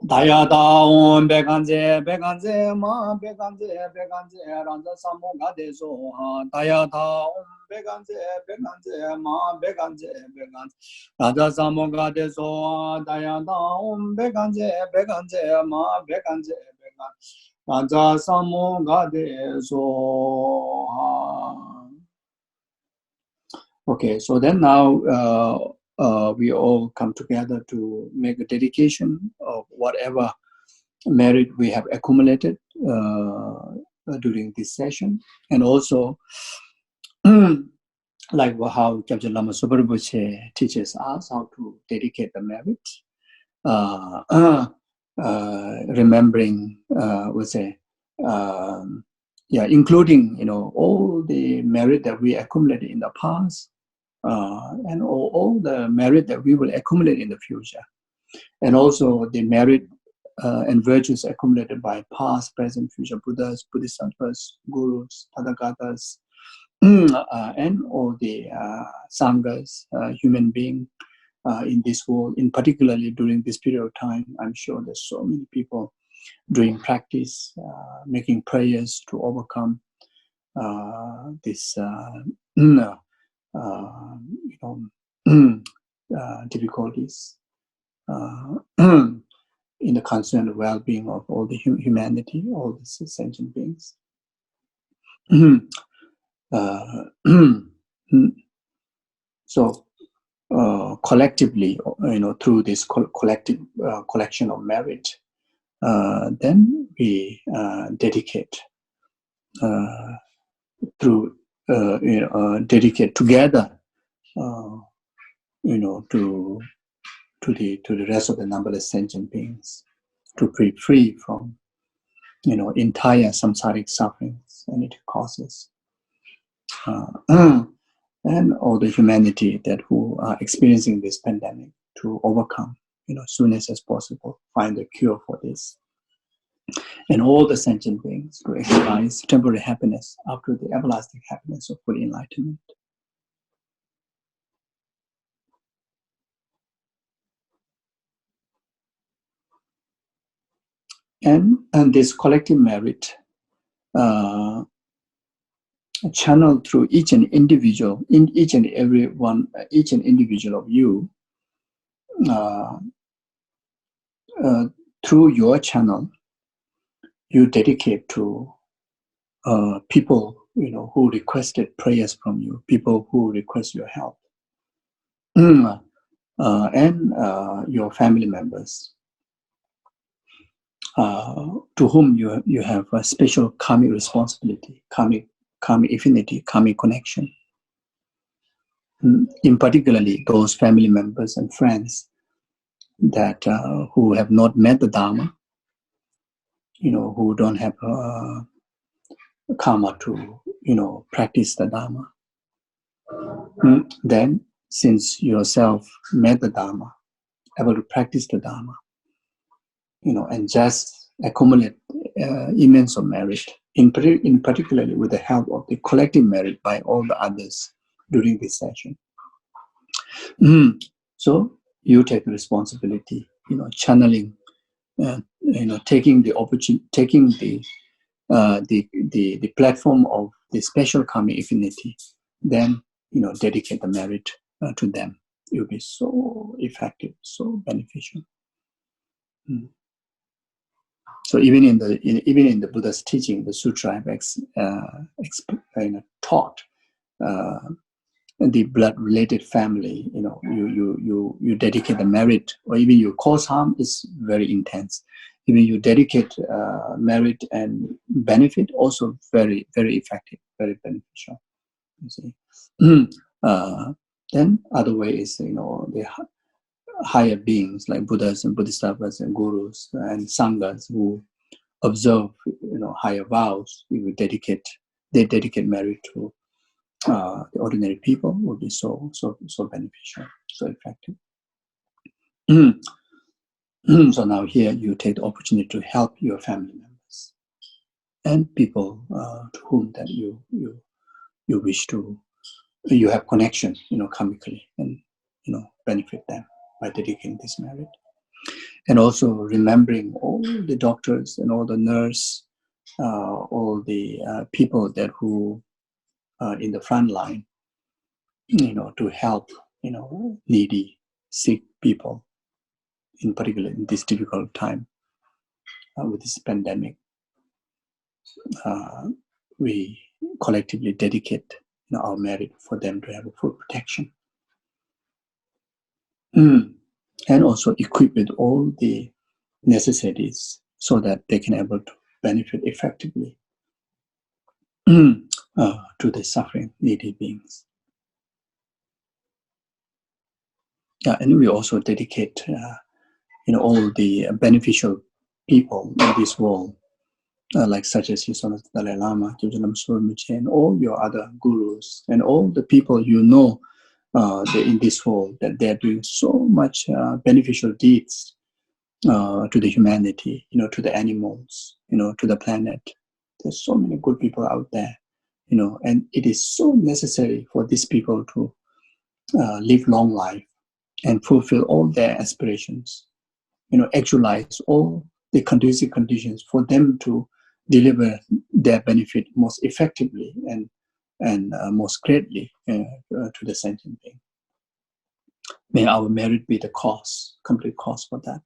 Dayada Om Bekanze Bekanze Ma Bekanze Bekanze Ranza Samuga Deso Dayada Om Bekanze Bekanze Ma Bekanze Bekanze Ranza Samuga Deso Dayada Om Bekanze Bekanze Ma Bekanze Bekanze Ranza Samuga Deso. Okay, so then now we all come together to make a dedication of whatever merit we have accumulated during this session, and also like how Kyabje Lama Soparinpoche teaches us how to dedicate the merit, remembering, including all the merit that we accumulated in the past. And all the merit that we will accumulate in the future, and also the merit and virtues accumulated by past, present, future Buddhas, Bodhisattvas, Gurus, Tathagatas, and all the Sanghas, human beings in this world, in particularly during this period of time. I'm sure there's so many people doing practice, making prayers to overcome this difficulties in the concern of well-being of all the humanity, all the sentient beings. So collectively, through this collective collection of merit, then we dedicate dedicate together, to the rest of the numberless sentient beings, to be free from, entire samsaric sufferings and its causes, and all the humanity that who are experiencing this pandemic to overcome, soon as possible, find a cure for this, and all the sentient beings to experience temporary happiness after the everlasting happiness of full enlightenment. And this collective merit channeled through each and individual, in each and every one, each and individual of you, through your channel, you dedicate to people, who requested prayers from you, people who request your help, and your family members, to whom you have a special karmic responsibility, karmic affinity, karmic connection. In particularly those family members and friends that who have not met the Dharma, who don't have karma to, practice the Dharma. Then, since yourself met the Dharma, able to practice the Dharma, and just accumulate immense of merit, in particularly with the help of the collective merit by all the others during this session. So you take the responsibility, channeling, taking the opportunity, taking the platform of the special karmic affinity, then dedicate the merit to them. It will be so effective, so beneficial. So even in the Buddha's teaching, the sutra have taught the blood-related family. You dedicate the merit, or even you cause harm is very intense. Even you dedicate merit and benefit, also very, very effective, very beneficial. You see. Then other way is higher beings like Buddhas and Bodhisattvas and gurus and sanghas who observe, higher vows. They dedicate marriage to the ordinary people would be so beneficial, so effective. So now here you take the opportunity to help your family members and people to whom that you wish to, you have connection, karmically, and benefit them by dedicating this marriage. And also remembering all the doctors and all the nurse, all the people that who are in the front line, to help, needy, sick people, in particular in this difficult time with this pandemic. We collectively dedicate our merit for them to have a full protection. And also equip with all the necessities so that they can able to benefit effectively to the suffering needy beings. And we also dedicate all the beneficial people in this world, like such as His Holiness Dalai Lama, and all your other gurus, and all the people in this world, that they are doing so much beneficial deeds to the humanity, to the animals, to the planet. There's so many good people out there, and it is so necessary for these people to live long life and fulfill all their aspirations, actualize all the conducive conditions for them to deliver their benefit most effectively and most greatly to the sentient being. May our merit be the cause, complete cause for that.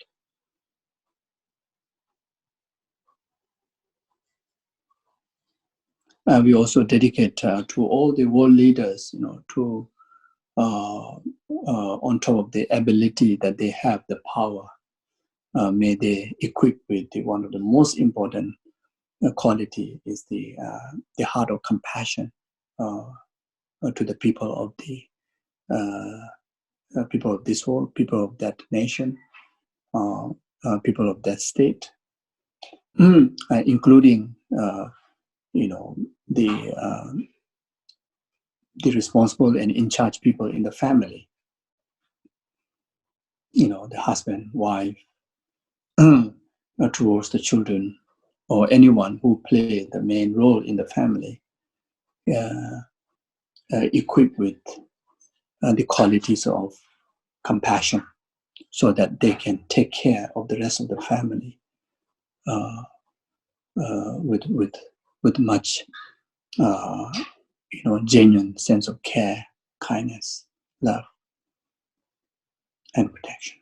We also dedicate to all the world leaders, to on top of the ability that they have, the power, may they equip with one of the most important quality is the heart of compassion to the people of people of this world, people of that nation, people of that state, including the responsible and in charge people in the family, the husband, wife, towards the children, or anyone who play the main role in the family, equipped with the qualities of compassion, so that they can take care of the rest of the family with much genuine sense of care, kindness, love, and protection.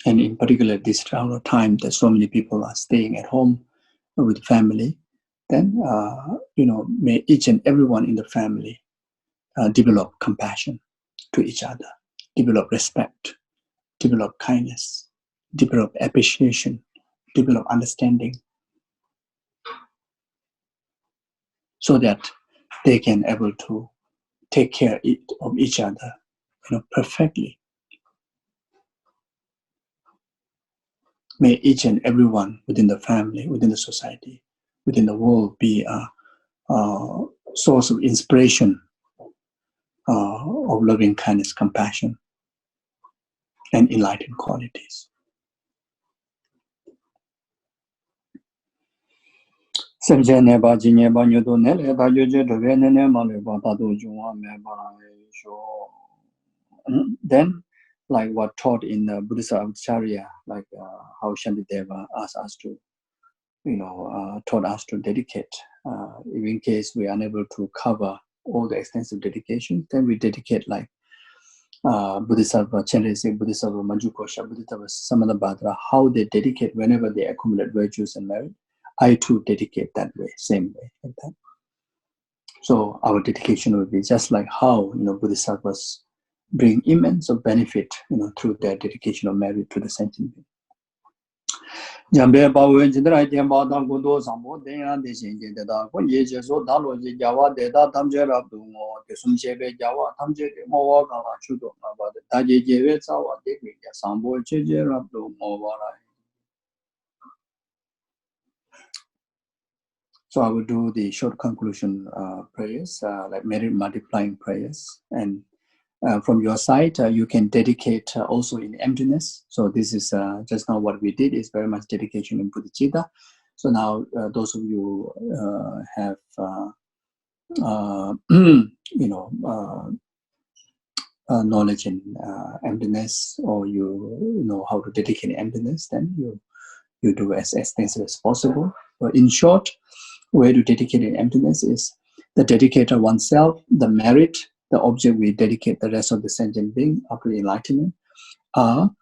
And in particular, this travel time that so many people are staying at home with family, then may each and everyone in the family develop compassion to each other, develop respect, develop kindness, develop appreciation, develop understanding, so that they can able to take care of each other, perfectly. May each and everyone within the family, within the society, within the world be a source of inspiration of loving kindness, compassion, and enlightened qualities. Then, like what taught in the Buddhist Acharya, like how Shantideva asked us to, taught us to dedicate. If in case we are unable to cover all the extensive dedication, then we dedicate like Bodhisattva Chandrese, Bodhisattva Manjukosha, Bodhisattva Samanabhadra, how they dedicate whenever they accumulate virtues and merit. I too dedicate that way, same way, like that. So our dedication will be just like how Bodhisattvas bring immense of benefit, through their dedication of merit to the sentient being. Jambe Bawen Jindra Jambadam Gundo Sambo, Dayan de Singeda, when Yeso Dalo Java, Deda Tamjera Dumo, the Sumchebe Java, Tamje, Mowa Chudo, about the Taji Jevets, our Diki, Sambo, Chejera Dumo. So I will do the short conclusion prayers, like merit multiplying prayers. And from your side, you can dedicate also in emptiness. So this is just now what we did is very much dedication in bodhicitta. So now those of you have, knowledge in emptiness, or you know how to dedicate emptiness, then you do as extensive as possible. But in short, way to dedicate in emptiness is the dedicator oneself, the merit, the object we dedicate the rest of the sentient being after enlightenment are,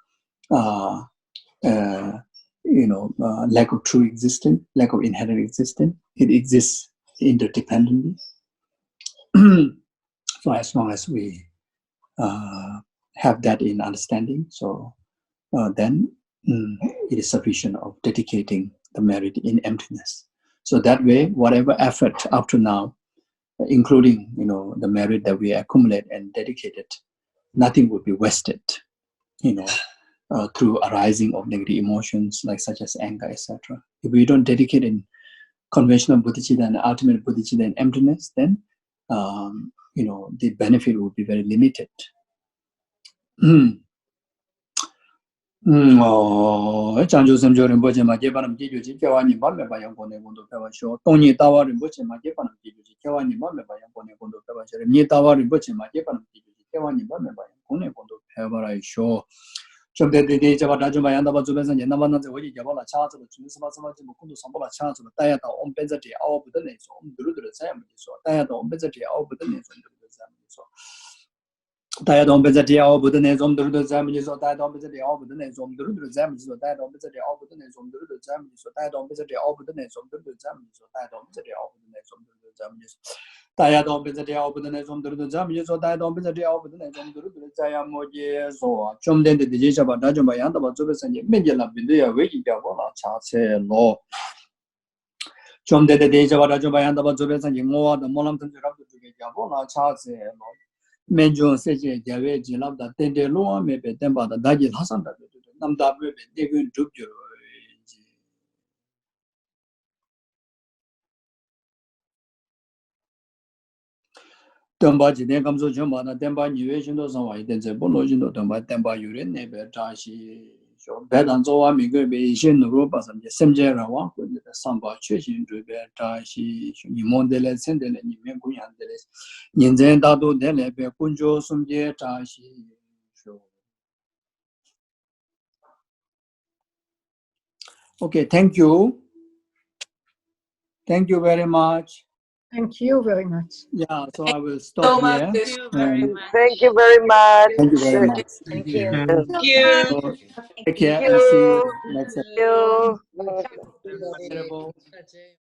lack of true existence, lack of inherent existence. It exists interdependently. So as long as we have that in understanding, so then it is sufficient of dedicating the merit in emptiness. So that way, whatever effort up to now, including the merit that we accumulate and dedicated, nothing would be wasted, through arising of negative emotions like such as anger, etc. If we don't dedicate in conventional bodhicitta and ultimate bodhicitta and emptiness, then the benefit will be very limited. Chanjo semjo rinpoche ma jepanam jijo chi kyawa nyimba me bayang kone kondo pewa sho. Tongni tawa rinpoche ma jepanam jijo chi kyawa nyimba me bayang kone kondo pewa sho. Nyi tawa rinpoche ma jepanam jijo chi kyawa nyimba me bayang kone kondo pewa rai sho. Chomde de jaba dajo bayang daba zube san yen nama nanze waji jaba la cha zaba chuni sama sama jibo kondo sambo la cha zaba daya ta om benza di awa buda ne so. Om duru duru zaya mudi so. Daya ta om benza di awa buda ne so. Daya don't be the hour with the name of the examiners or died on the hour with the name of the examiners or died on the hour with the name of the examiners or died on the hour with the name of the examiners or died on the hour with the name of the examiners. Died on the hour with the name of the examiners or died on the hour with the name of the examiners or Chum then the disease about Dajum by Yanda, but Zubas and Midjala Bidia, waking Gavola, Chase law. Chum de the days about Dajum by Yanda, but Zubas and Yimoa, the Molam to get Gavola, Chase law. Menjo seje jawe jilab da tende loa me be temba da daji hasan da nam da be degun dubjo temba ji den kamso choma na temba niwe shindo sanwa iden ze bono shindo temba yure ne be tashi so be dan zo wa mi ge be shin ro ba sam je semje ra wa ko de samba chue shin ju be tashi ni mondele sendele ni men ku yan dele nin zen da do de le be kunjo sumje tashi. Okay, thank you. Thank you very much. Thank you very much. Yeah, so I will stop here. Thank you very much. Thank you very much. Thank you very much. Thank you. Thank you. So, take care and see you next time. You. Available.